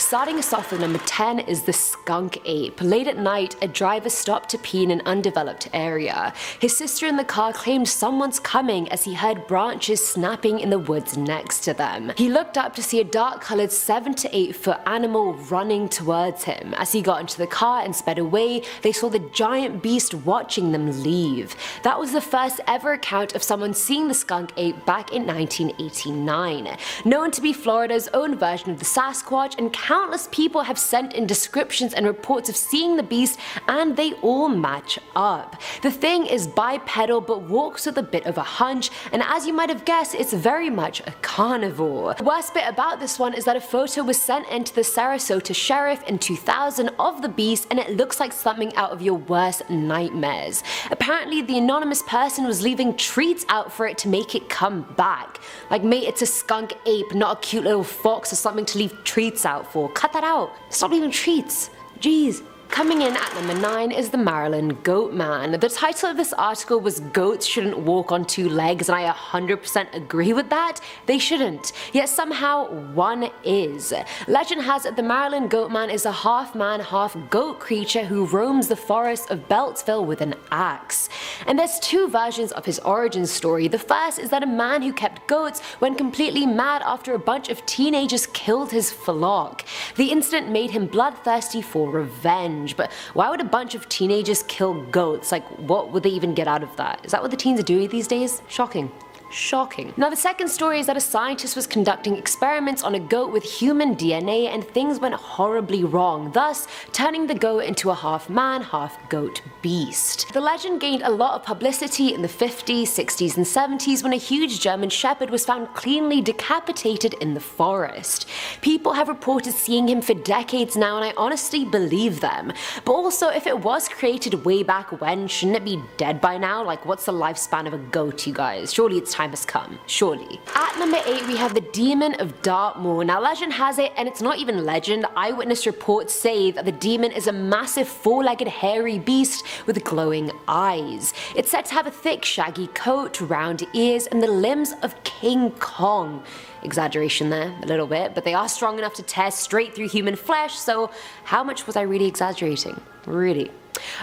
Starting us off with number 10 is the skunk ape. Late at night, a driver stopped to pee in an undeveloped area. His sister in the car claimed someone's coming as he heard branches snapping in the woods next to them. He looked up to see a dark-colored 7 to 8 foot animal running towards him. As he got into the car and sped away, they saw the giant beast watching them leave. That was the first ever account of someone seeing the skunk ape back in 1989. Known to be Florida's own version of the Sasquatch, and countless people have sent in descriptions and reports of seeing the beast, and they all match up. The thing is bipedal but walks with a bit of a hunch, and as you might have guessed, it's very much a carnivore. The worst bit about this one is that a photo was sent in to the Sarasota sheriff in 2000 of the beast, and it looks like something out of your worst nightmares. Apparently the anonymous person was leaving treats out for it to make it come back. Like, mate, it's a skunk ape, not a cute little fox or something to leave treats out for. Cut that out. Stop leaving treats. Jeez. Coming in at number 9 is the Maryland Goat Man. The title of this article was "Goats Shouldn't Walk on Two Legs," and I 100% agree with that. They shouldn't. Yet somehow one is. Legend has it the Maryland Goat Man is a half man, half goat creature who roams the forests of Beltsville with an axe. And there's two versions of his origin story. The first is that a man who kept goats went completely mad after a bunch of teenagers killed his flock. The incident made him bloodthirsty for revenge. But why would a bunch of teenagers kill goats? Like, what would they even get out of that? Is that what the teens are doing these days? Shocking. Shocking. Now the second story is that a scientist was conducting experiments on a goat with human DNA and things went horribly wrong, thus turning the goat into a half man, half goat beast. The legend gained a lot of publicity in the 50s, 60s and 70s when a huge German shepherd was found cleanly decapitated in the forest. People have reported seeing him for decades now, and I honestly believe them. But also, if it was created way back when, shouldn't it be dead by now? Like, what's the lifespan of a goat, you guys? Surely it's time has come, surely. At number 8 we have the Demon of Dartmoor. Now legend has it, and it's not even legend, eyewitness reports say that the demon is a massive 4-legged hairy beast with glowing eyes. It's said to have a thick shaggy coat, round ears, and the limbs of King Kong. Exaggeration there, a little bit, but they are strong enough to tear straight through human flesh, so how much was I really exaggerating? Really?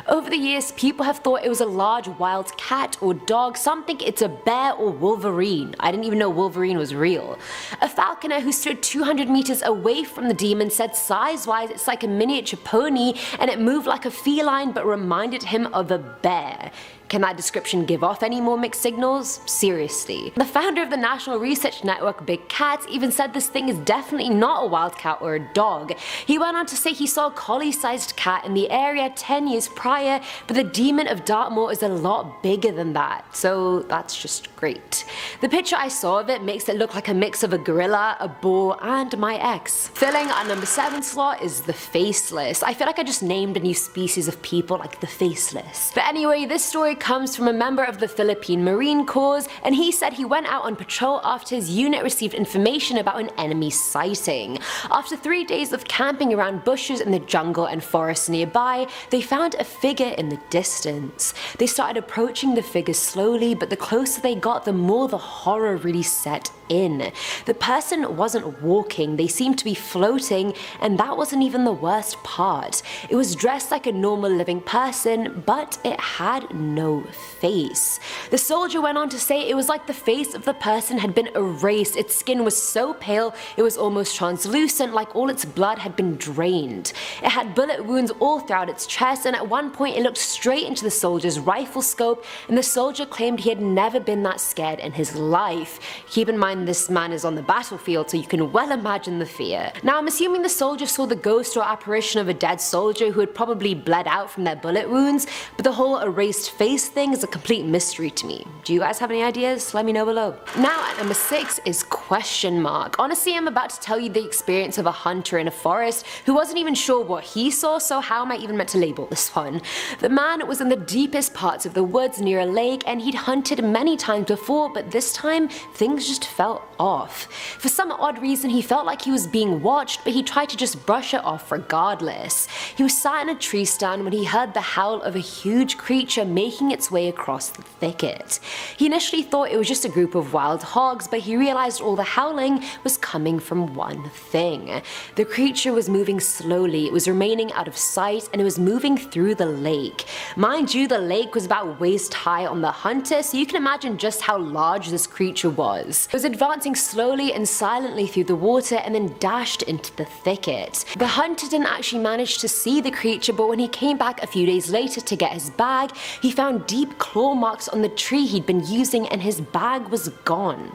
Over the years, people have thought it was a large wild cat or dog. Some think it's a bear or Wolverine. I didn't even know Wolverine was real. A falconer who stood 200 meters away from the demon said size-wise it's like a miniature pony, and it moved like a feline but reminded him of a bear. Can that description give off any more mixed signals? Seriously. The founder of the National Research Network, Big Cats, even said this thing is definitely not a wild cat or a dog. He went on to say he saw a collie-sized cat in the area 10 years prior, but the Demon of Dartmoor is a lot bigger than that, so that's just great. The picture I saw of it makes it look like a mix of a gorilla, a boar, and my ex. Filling our number 7 slot is the Faceless. I feel like I just named a new species of people, like the Faceless. But anyway, this story comes from a member of the Philippine Marine Corps, and he said he went out on patrol after his unit received information about an enemy sighting. After 3 days of camping around bushes in the jungle and forests nearby, they found a figure in the distance. They started approaching the figure slowly, but the closer they got, the more the horror really set in. The person wasn't walking, they seemed to be floating, and that wasn't even the worst part. It was dressed like a normal living person, but it had no face. The soldier went on to say it was like the face of the person had been erased. Its skin was so pale it was almost translucent, like all its blood had been drained. It had bullet wounds all throughout its chest, and at one point it looked straight into the soldier's rifle scope, and the soldier claimed he had never been that scared in his life. Keep in mind this man is on the battlefield, so you can well imagine the fear. Now I'm assuming the soldier saw the ghost or apparition of a dead soldier who had probably bled out from their bullet wounds, but the whole erased face thing is a complete mystery to me. Do you guys have any ideas? Let me know below. Now at number 6 is question mark. Honestly, I'm about to tell you the experience of a hunter in a forest who wasn't even sure what he saw, so how am I even meant to label this one? The man was in the deepest parts of the woods near a lake, and he'd hunted many times before, but this time things just felt off. For some odd reason he felt like he was being watched, but he tried to just brush it off regardless. He was sat in a tree stand when he heard the howl of a huge creature making making its way across the thicket. He initially thought it was just a group of wild hogs, but he realized all the howling was coming from one thing. The creature was moving slowly, it was remaining out of sight, and it was moving through the lake. Mind you, the lake was about waist high on the hunter, so you can imagine just how large this creature was. It was advancing slowly and silently through the water and then dashed into the thicket. The hunter didn't actually manage to see the creature, but when he came back a few days later to get his bag, he found deep claw marks on the tree he'd been using and his bag was gone.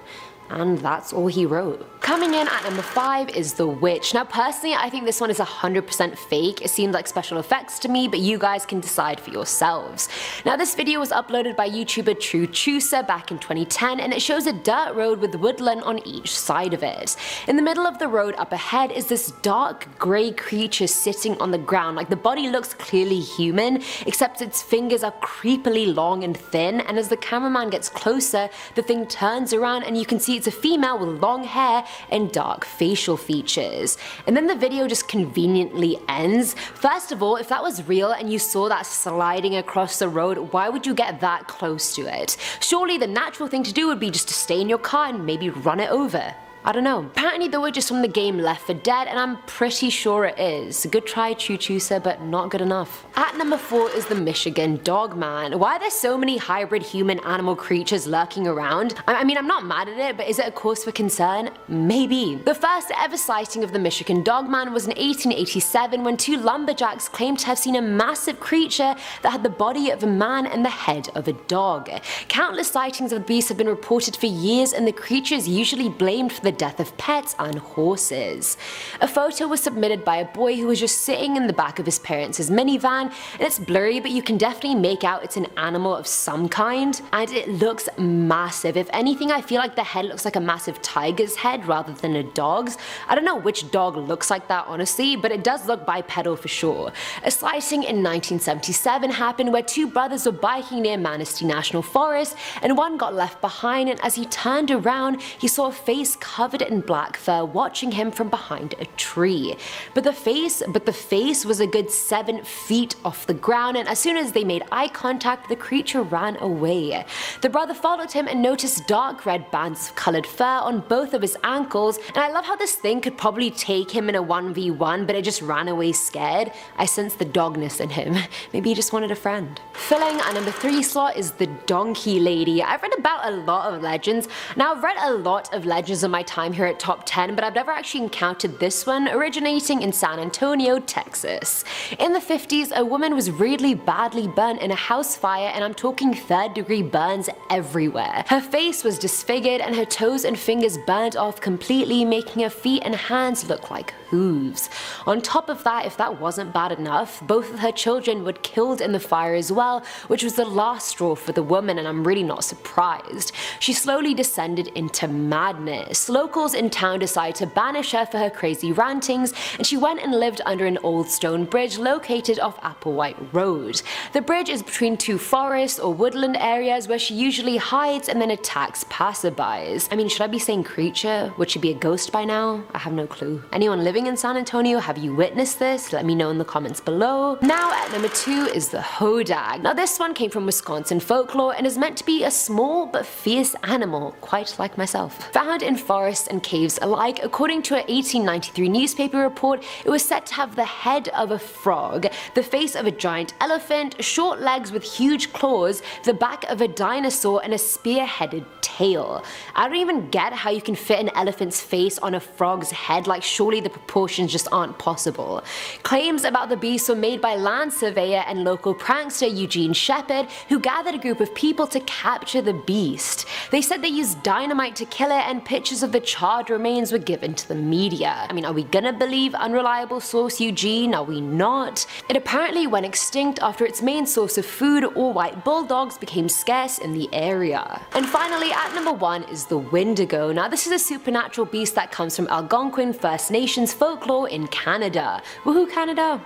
And that's all he wrote. Coming in at number 5 is The Witch. Now personally, I think this one is 100% fake. It seems like special effects to me, but you guys can decide for yourselves. Now this video was uploaded by YouTuber True Chooser back in 2010, and it shows a dirt road with woodland on each side of it. In the middle of the road up ahead is this dark grey creature sitting on the ground. Like the body looks clearly human, except its fingers are creepily long and thin, and as the cameraman gets closer, the thing turns around and you can see it's a female with long hair and dark facial features. And then the video just conveniently ends. First of all, if that was real and you saw that sliding across the road, why would you get that close to it? Surely the natural thing to do would be just to stay in your car and maybe run it over. I don't know. Apparently the witch is from the game Left 4 Dead, and I'm pretty sure it is. Good try, True Chooser, but not good enough. At number 4 is the Michigan Dogman. Why are there so many hybrid human-animal creatures lurking around? I mean, I'm not mad at it, but is it a cause for concern? Maybe. The first ever sighting of the Michigan Dogman was in 1887 when 2 lumberjacks claimed to have seen a massive creature that had the body of a man and the head of a dog. Countless sightings of the beast have been reported for years, and the creature is usually blamed for the death of pets and horses. A photo was submitted by a boy who was just sitting in the back of his parents' minivan, and it's blurry, but you can definitely make out it's an animal of some kind, and it looks massive. If anything, I feel like the head looks like a massive tiger's head rather than a dog's. I don't know which dog looks like that honestly, but it does look bipedal for sure. A sighting in 1977 happened where 2 brothers were biking near Manistee National Forest, and one got left behind, and as he turned around, he saw a face covered in black fur watching him from behind a tree. But the face was a good 7 feet off the ground, and as soon as they made eye contact, the creature ran away. The brother followed him and noticed dark red bands of colored fur on both of his ankles, and I love how this thing could probably take him in a 1v1, but it just ran away scared. I sense the dogness in him. Maybe he just wanted a friend. Filling our number 3 slot is the Donkey Lady. I've read about a lot of legends. Now I've read a lot of legends in my time here at Top 10, but I've never actually encountered this one, originating in San Antonio, Texas. In the 50s, a woman was really badly burnt in a house fire, and I'm talking 3rd-degree burns everywhere. Her face was disfigured and her toes and fingers burnt off completely, making her feet and hands look like hooves. On top of that, if that wasn't bad enough, both of her children were killed in the fire as well, which was the last straw for the woman, and I'm really not surprised. She slowly descended into madness. Locals in town decided to banish her for her crazy rantings, and she went and lived under an old stone bridge located off Applewhite Road. The bridge is between 2 forests or woodland areas where she usually hides and then attacks passerbys. I mean, should I be saying creature? Would she be a ghost by now? I have no clue. Anyone living in San Antonio, have you witnessed this? Let me know in the comments below. Now at number 2 is the Hodag. Now this one came from Wisconsin folklore and is meant to be a small but fierce animal, quite like myself. Found in forests and caves alike, according to an 1893 newspaper report, it was said to have the head of a frog, the face of a giant elephant, short legs with huge claws, the back of a dinosaur, and a spear-headed tail. I don't even get how you can fit an elephant's face on a frog's head, like surely the proportions just aren't possible. Claims about the beast were made by land surveyor and local prankster Eugene Shepard, who gathered a group of people to capture the beast. They said they used dynamite to kill it, and pictures of the charred remains were given to the media. I mean, are we gonna believe unreliable source Eugene? Are we not? It apparently went extinct after its main source of food, all white bulldogs, became scarce in the area. And finally, at number 1 is the Wendigo. Now this is a supernatural beast that comes from Algonquin First Nations folklore in Canada. Woohoo, Canada!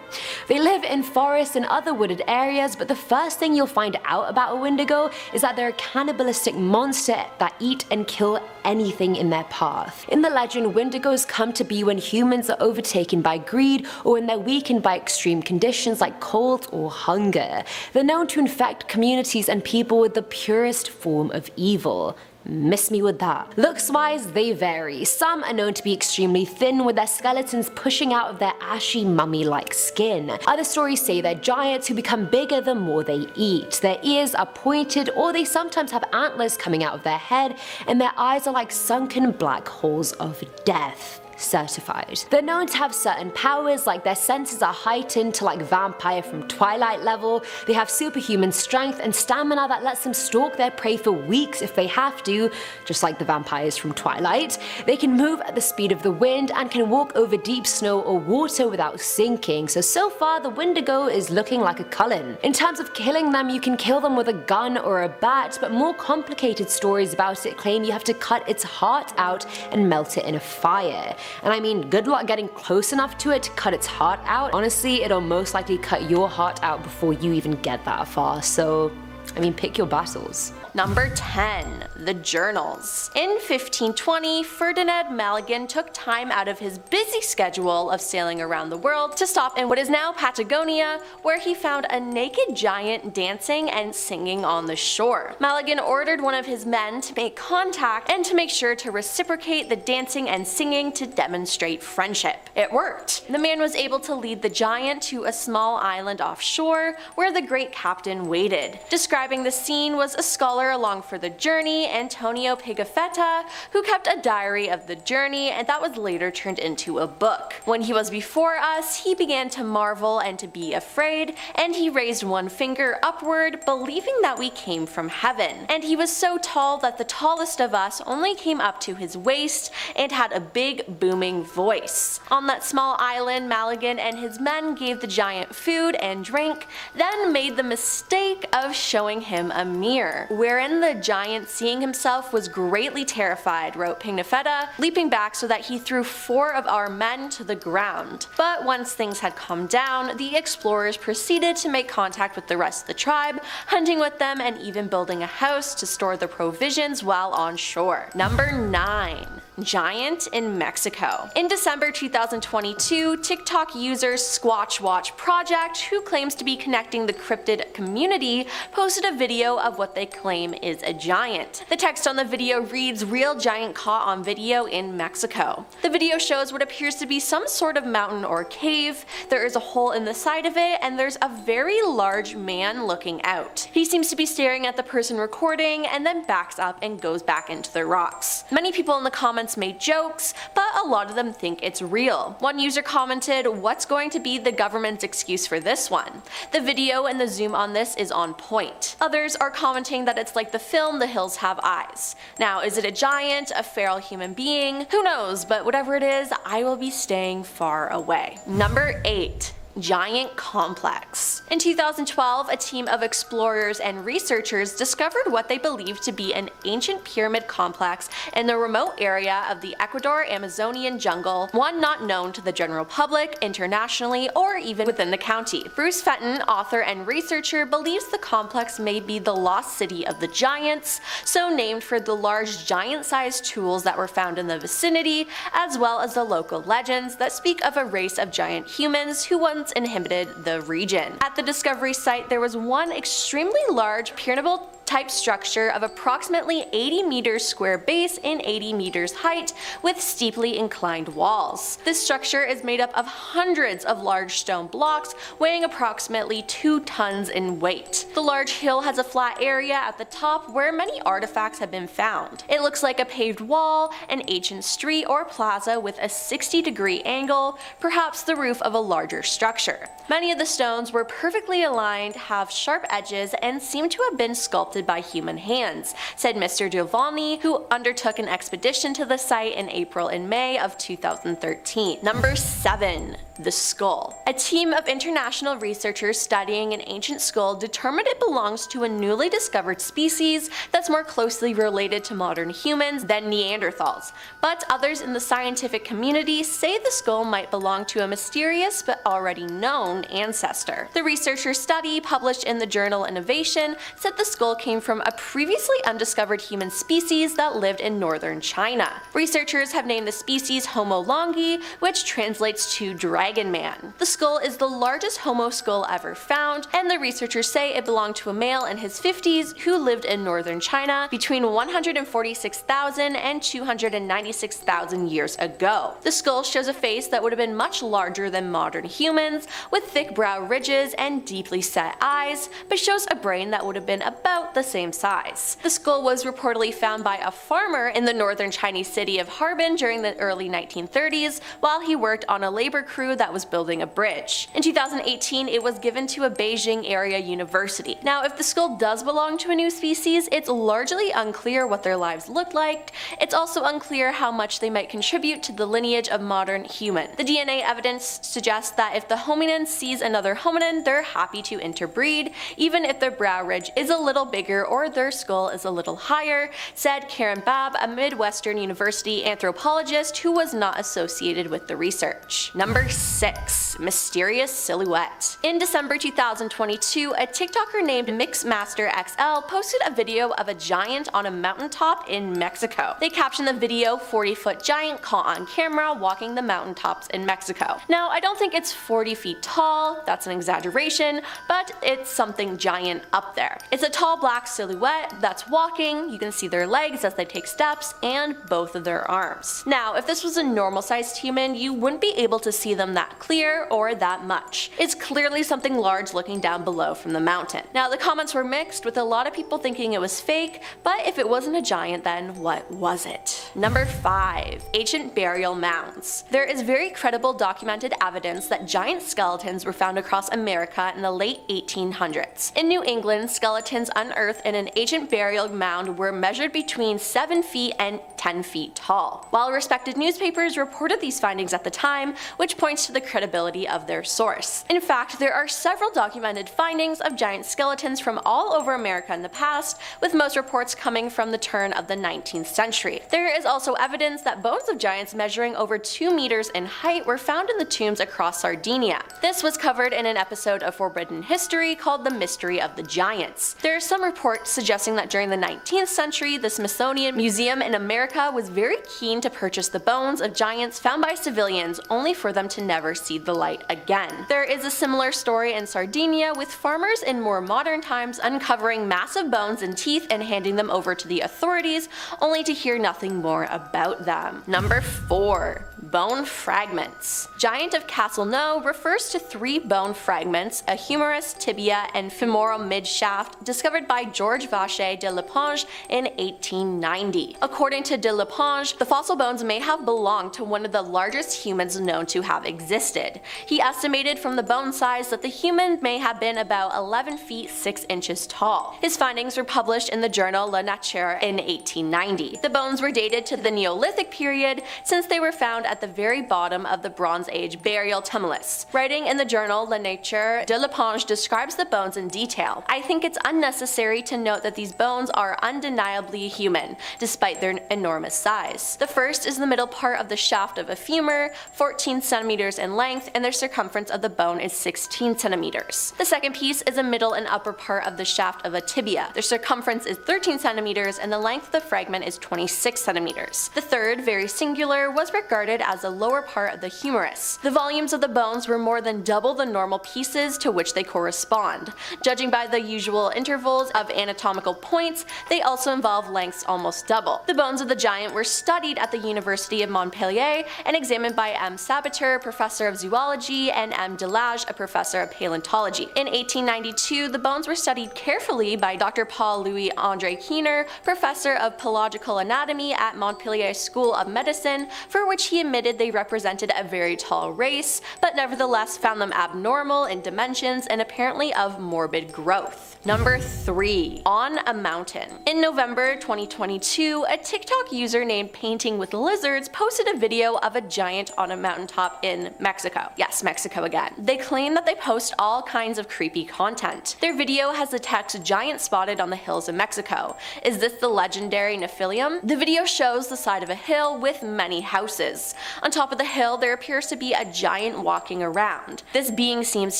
They live in forests and other wooded areas, but the first thing you'll find out about a Wendigo is that they're a cannibalistic monster that eat and kill anything in their path. In the legend, Wendigos come to be when humans are overtaken by greed or when they're weakened by extreme conditions like cold or hunger. They're known to infect communities and people with the purest form of evil. Miss me with that. Looks-wise, they vary. Some are known to be extremely thin, with their skeletons pushing out of their ashy mummy-like skin. Other stories say they're giants who become bigger the more they eat. Their ears are pointed, or they sometimes have antlers coming out of their head, and their eyes are like sunken black holes of death. Certified. They're known to have certain powers, like their senses are heightened to like vampire from Twilight level. They have superhuman strength and stamina that lets them stalk their prey for weeks if they have to, just like the vampires from Twilight. They can move at the speed of the wind and can walk over deep snow or water without sinking, so far the Wendigo is looking like a Cullen. In terms of killing them, you can kill them with a gun or a bat, but more complicated stories about it claim you have to cut its heart out and melt it in a fire. And I mean, good luck getting close enough to it to cut its heart out. Honestly, it'll most likely cut your heart out before you even get that far, so I mean, pick your battles. Number 10. The Journals. In 1520, Ferdinand Magellan took time out of his busy schedule of sailing around the world to stop in what is now Patagonia, where he found a naked giant dancing and singing on the shore. Magellan ordered one of his men to make contact and to make sure to reciprocate the dancing and singing to demonstrate friendship. It worked. The man was able to lead the giant to a small island offshore where the great captain waited. Describing the scene was a scholar along for the journey, Antonio Pigafetta, who kept a diary of the journey, and that was later turned into a book. When he was before us, he began to marvel and to be afraid, and he raised one finger upward, believing that we came from heaven. And he was so tall that the tallest of us only came up to his waist and had a big booming voice. On that small island, Magellan and his men gave the giant food and drink, then made the mistake of showing him a mirror, wherein the giant, seeing himself, was greatly terrified, wrote Pigafetta, leaping back so that he threw 4 of our men to the ground. But once things had calmed down, the explorers proceeded to make contact with the rest of the tribe, hunting with them and even building a house to store the provisions while on shore. Number 9. Giant in Mexico. In December 2022, TikTok user Squatchwatch Project, who claims to be connecting the cryptid community, posted a video of what they claim is a giant. The text on the video reads, "Real giant caught on video in Mexico." The video shows what appears to be some sort of mountain or cave. There is a hole in the side of it, and there's a very large man looking out. He seems to be staring at the person recording and then backs up and goes back into the rocks. Many people in the comments made jokes, but a lot of them think it's real. One user commented, "What's going to be the government's excuse for this one? The video and the zoom on this is on point." Others are commenting that it's like the film The Hills Have Eyes. Now, is it a giant, a feral human being? Who knows, but whatever it is, I will be staying far away. Number 8. Giant complex. In 2012, a team of explorers and researchers discovered what they believed to be an ancient pyramid complex in the remote area of the Ecuador Amazonian jungle, one not known to the general public, internationally, or even within the county. Bruce Fenton, author and researcher, believes the complex may be the lost city of the giants, so named for the large giant-sized tools that were found in the vicinity, as well as the local legends that speak of a race of giant humans who once inhabited the region. At the discovery site, there was one extremely large pyramidal type structure of approximately 80 meters square base and 80 meters height with steeply inclined walls. This structure is made up of hundreds of large stone blocks weighing approximately 2 tons in weight. The large hill has a flat area at the top where many artifacts have been found. It looks like a paved wall, an ancient street or plaza with a 60-degree angle, perhaps the roof of a larger structure. Many of the stones were perfectly aligned, have sharp edges, and seem to have been sculpted sculpted by human hands, said Mr. Giovanni, who undertook an expedition to the site in April and May of 2013. Number 7. The skull. A team of international researchers studying an ancient skull determined it belongs to a newly discovered species that's more closely related to modern humans than Neanderthals, but others in the scientific community say the skull might belong to a mysterious but already known ancestor. The researcher study, published in the journal Innovation, said the skull came from a previously undiscovered human species that lived in northern China. Researchers have named the species Homo longi, which translates to dragon man. The skull is the largest Homo skull ever found, and the researchers say it belonged to a male in his 50s who lived in northern China between 146,000 and 296,000 years ago. The skull shows a face that would have been much larger than modern humans, with thick brow ridges and deeply set eyes, but shows a brain that would have been about the same size. The skull was reportedly found by a farmer in the northern Chinese city of Harbin during the early 1930s while he worked on a labor crew that was building a bridge. In 2018, it was given to a Beijing area university. Now, if the skull does belong to a new species, it's largely unclear what their lives looked like. It's also unclear how much they might contribute to the lineage of modern human. The DNA evidence suggests that if the hominin sees another hominin, they're happy to interbreed, even if their brow ridge is a little bigger or their skull is a little higher, said Karen Babb, a Midwestern University anthropologist who was not associated with the research. Number 6. Mysterious silhouette. In December 2022, a TikToker named MixMasterXL posted a video of a giant on a mountaintop in Mexico. They captioned the video, 40-foot giant caught on camera walking the mountaintops in Mexico. Now, I don't think it's 40 feet tall, that's an exaggeration, but it's something giant up there. It's a tall black silhouette that's walking, you can see their legs as they take steps, and both of their arms. Now, if this was a normal sized human, you wouldn't be able to see them that clear or that much. It's clearly something large looking down below from the mountain. Now, the comments were mixed, with a lot of people thinking it was fake, but if it wasn't a giant, then what was it? Number 5. Ancient burial mounds. There is very credible documented evidence that giant skeletons were found across America in the late 1800s. In New England, skeletons unearthed in an ancient burial mound were measured between 7 feet and 10 feet tall. While respected newspapers reported these findings at the time, which points to the credibility of their source. In fact, there are several documented findings of giant skeletons from all over America in the past, with most reports coming from the turn of the 19th century. There is also evidence that bones of giants measuring over 2 meters in height were found in the tombs across Sardinia. This was covered in an episode of Forbidden History called The Mystery of the Giants. There are some reports suggesting that during the 19th century, the Smithsonian Museum in America was very keen to purchase the bones of giants found by civilians, only for them to never see the light again. There is a similar story in Sardinia, with farmers in more modern times uncovering massive bones and teeth and handing them over to the authorities, only to hear nothing more about them. Number 4. Bone fragments. Giant of Castelnau refers to 3 bone fragments, a humerus, tibia, and femoral midshaft, discovered by Georges Vacher de Leponge in 1890. According to de Leponge, the fossil bones may have belonged to one of the largest humans known to have existed. He estimated from the bone size that the human may have been about 11 feet 6 inches tall. His findings were published in the journal La Nature in 1890. The bones were dated to the Neolithic period, since they were found at the very bottom of the Bronze Age burial tumulus. Writing in the journal La Nature, de Leponge describes the bones in detail. I think it's unnecessary to note that these bones are undeniably human, despite their enormous size. The first is the middle part of the shaft of a femur, 14 centimeters in length, and the circumference of the bone is 16 centimeters. The second piece is a middle and upper part of the shaft of a tibia. The circumference is 13 centimeters and the length of the fragment is 26 centimeters. The third, very singular, was regarded as the lower part of the humerus. The volumes of the bones were more than double the normal pieces to which they correspond. Judging by the usual intervals of anatomical points, they also involve lengths almost double. The bones of the giant were studied at the University of Montpellier and examined by M. Sabater, professor of zoology, and M. Delage, a professor of paleontology. In 1892, the bones were studied carefully by Dr. Paul-Louis André Kiener, professor of pelagical anatomy at Montpellier School of Medicine, for which he admitted they represented a very tall race, but nevertheless found them abnormal in dimensions and apparently of morbid growth. Number 3. On a mountain. In November 2022, a TikTok user named Painting with Lizards posted a video of a giant on a mountaintop in Mexico. Yes, Mexico again. They claim that they post all kinds of creepy content. Their video has the text "giant spotted on the hills of Mexico. Is this the legendary Nephilim?" The video shows the side of a hill with many houses. On top of the hill, there appears to be a giant walking around. This being seems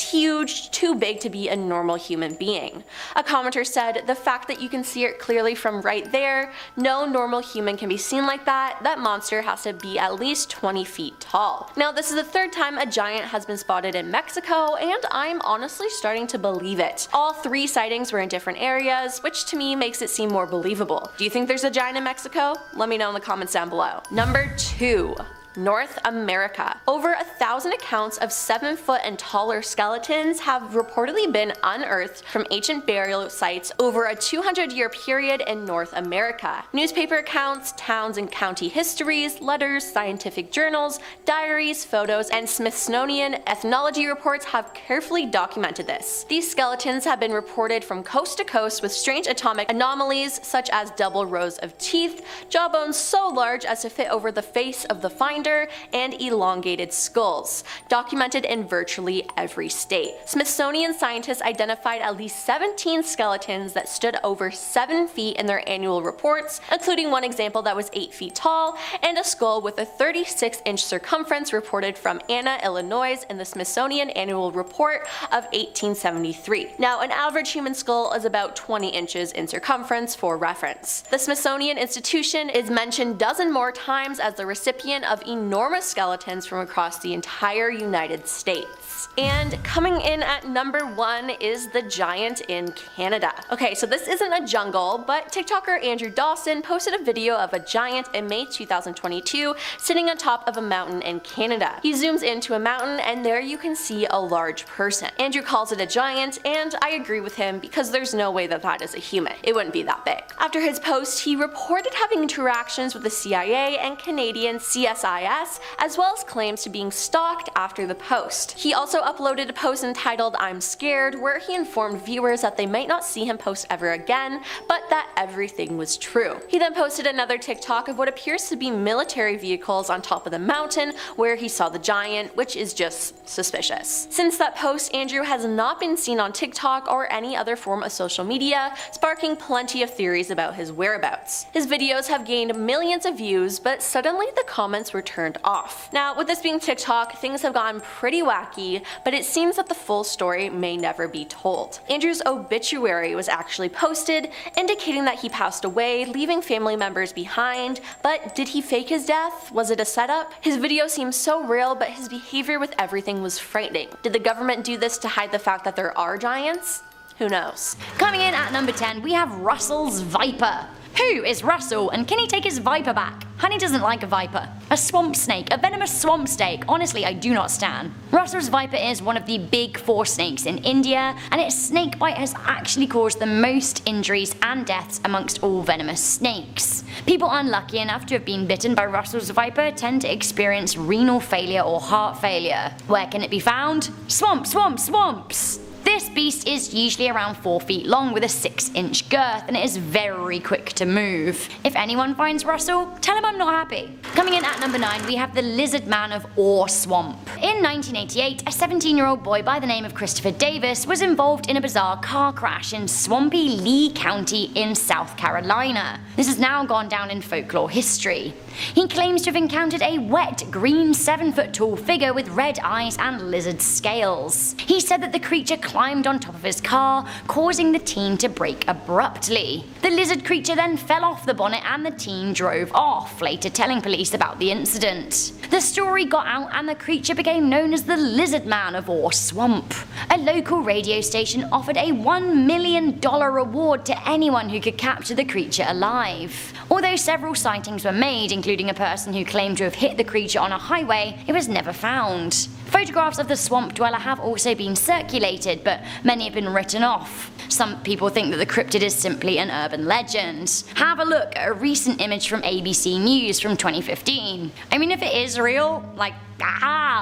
huge, too big to be a normal human being. A commenter said, "The fact that you can see it clearly from right there, no normal human can be seen like that. That monster has to be at least 20 feet tall." Now, this is the third time a giant has been spotted in Mexico, and I'm honestly starting to believe it. All 3 sightings were in different areas, which to me makes it seem more believable. Do you think there's a giant in Mexico? Let me know in the comments down below. Number 2. North America. Over 1,000 accounts of 7-foot and taller skeletons have reportedly been unearthed from ancient burial sites over a 200-year period in North America. Newspaper accounts, towns and county histories, letters, scientific journals, diaries, photos, and Smithsonian ethnology reports have carefully documented this. These skeletons have been reported from coast to coast with strange atomic anomalies such as double rows of teeth, jawbones so large as to fit over the face of the finder, and elongated skulls, documented in virtually every state. Smithsonian scientists identified at least 17 skeletons that stood over 7 feet in their annual reports, including one example that was 8 feet tall, and a skull with a 36-inch circumference reported from Anna, Illinois in the Smithsonian Annual Report of 1873. Now, an average human skull is about 20 inches in circumference for reference. The Smithsonian Institution is mentioned dozen more times as the recipient of enormous skeletons from across the entire United States. And coming in at number 1 is the giant in Canada. Okay, so this isn't a jungle, but TikToker Andrew Dawson posted a video of a giant in May 2022 sitting on top of a mountain in Canada. He zooms into a mountain and there you can see a large person. Andrew calls it a giant, and I agree with him because there's no way that that is a human. It wouldn't be that big. After his post, he reported having interactions with the CIA and Canadian CSIS, as well as claims to being stalked after the post. He also uploaded a post entitled "I'm Scared," where he informed viewers that they might not see him post ever again, but that everything was true. He then posted another TikTok of what appears to be military vehicles on top of the mountain where he saw the giant, which is just suspicious. Since that post, Andrew has not been seen on TikTok or any other form of social media, sparking plenty of theories about his whereabouts. His videos have gained millions of views, but suddenly the comments were turned off. Now, with this being TikTok, things have gotten pretty wacky, but it seems that the full story may never be told. Andrew's obituary was actually posted, indicating that he passed away, leaving family members behind, but did he fake his death? Was it a setup? His video seems so real, but his behavior with everything was frightening. Did the government do this to hide the fact that there are giants? Who knows? Coming in at number 10, we have Russell's Viper. Who is Russell, and can he take his viper back? Honey doesn't like a viper. A swamp snake, a venomous swamp snake, honestly I do not stand. Russell's viper is one of the big 4 snakes in India, and its snake bite has actually caused the most injuries and deaths amongst all venomous snakes. People unlucky enough to have been bitten by Russell's viper tend to experience renal failure or heart failure. Where can it be found? Swamps! This beast is usually around 4 feet long with a 6-inch girth, and it is very quick to move. If anyone finds Russell, tell him I'm not happy. Coming in at number 9, we have the Lizard Man of Ore Swamp. In 1988, a 17-year-old boy by the name of Christopher Davis was involved in a bizarre car crash in swampy Lee County in South Carolina. This has now gone down in folklore history. He claims to have encountered a wet, green 7-foot-tall figure with red eyes and lizard scales. He said that the creature climbed on top of his car, causing the teen to brake abruptly. The lizard creature then fell off the bonnet and the teen drove off, later telling police about the incident. The story got out and the creature became known as the Lizard Man of Ore Swamp. A local radio station offered a $1 million reward to anyone who could capture the creature alive. Although several sightings were made, including a person who claimed to have hit the creature on a highway, it was never found. Photographs of the swamp dweller have also been circulated, but many have been written off. Some people think that the cryptid is simply an urban legend. Have a look at a recent image from ABC News from 2015. I mean, if it is real, like,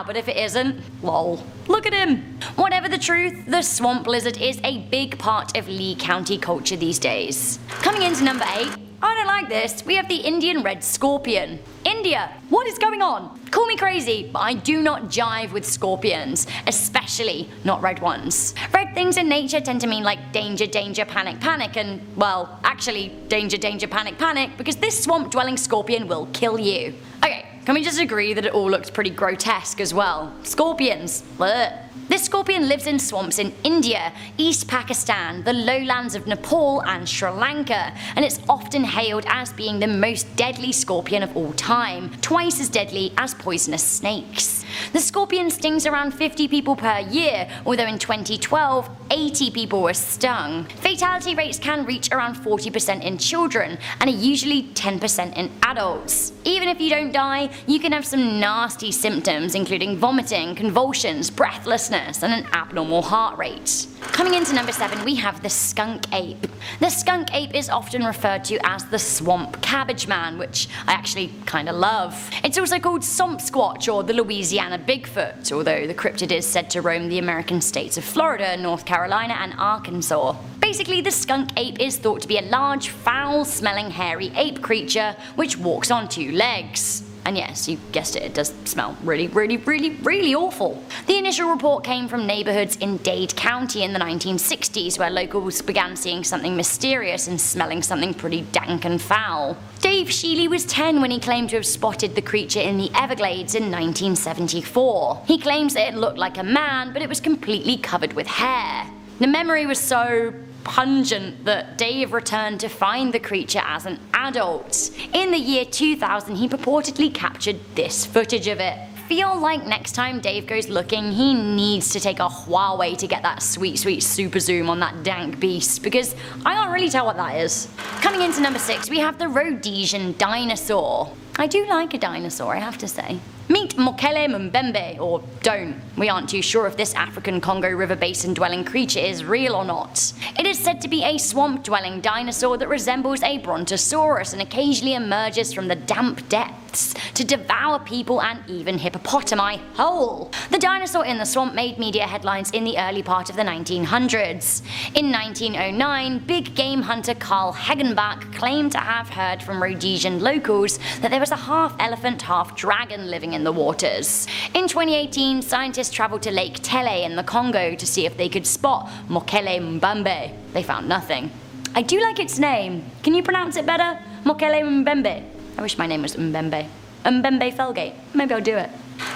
but if it isn't, lol. Look at him! Whatever the truth, the swamp lizard is a big part of Lee County culture these days. Coming into number 8, I don't like this, we have the Indian red scorpion. India, what is going on? Call me crazy, but I do not jive with scorpions, especially not red ones. Red things in nature tend to mean like danger, danger, panic, panic, and, well, actually, danger, danger, panic, panic, because this swamp-dwelling scorpion will kill you. Okay, can we just agree that it all looks pretty grotesque as well? Scorpions, bleh. This scorpion lives in swamps in India, East Pakistan, the lowlands of Nepal and Sri Lanka, and it's often hailed as being the most deadly scorpion of all time, twice as deadly as poisonous snakes. The scorpion stings around 50 people per year, although in 2012, 80 people were stung. Fatality rates can reach around 40% in children, and are usually 10% in adults. Even if you don't die, you can have some nasty symptoms, including vomiting, convulsions, breathlessness, and an abnormal heart rate. Coming into number 7, we have the skunk ape. The skunk ape is often referred to as the swamp cabbage man, which I actually kinda love. It's also called swamp squatch or the Louisiana Bigfoot, although the cryptid is said to roam the American states of Florida, North Carolina, and Arkansas. Basically, the skunk ape is thought to be a large, foul-smelling, hairy ape creature which walks on 2 legs. And yes, you guessed it, it does smell really, really, really, really awful. The initial report came from neighborhoods in Dade County in the 1960s, where locals began seeing something mysterious and smelling something pretty dank and foul. Dave Sheely was 10 when he claimed to have spotted the creature in the Everglades in 1974. He claims that it looked like a man, but it was completely covered with hair. The memory was so pungent that Dave returned to find the creature as an adult. In the year 2000, he purportedly captured this footage of it. Feel like next time Dave goes looking, he needs to take a Huawei to get that sweet, sweet super zoom on that dank beast, because I can't really tell what that is. Coming into number 6, we have the Rhodesian dinosaur. I do like a dinosaur, I have to say. Meet Mokele Mbembe, or don't. We aren't too sure if this African Congo River Basin dwelling creature is real or not. It is said to be a swamp dwelling dinosaur that resembles a brontosaurus and occasionally emerges from the damp depths to devour people and even hippopotami whole. The dinosaur in the swamp made media headlines in the early part of the 1900s. In 1909, big game hunter Carl Hagenbach claimed to have heard from Rhodesian locals that there was a half elephant, half dragon living in the waters. In 2018, scientists travelled to Lake Tele in the Congo to see if they could spot Mokele Mbembe. They found nothing. I do like its name. Can you pronounce it better? Mokele Mbembe. I wish my name was Mbembe. Mbembe Felgate. Maybe I'll do it.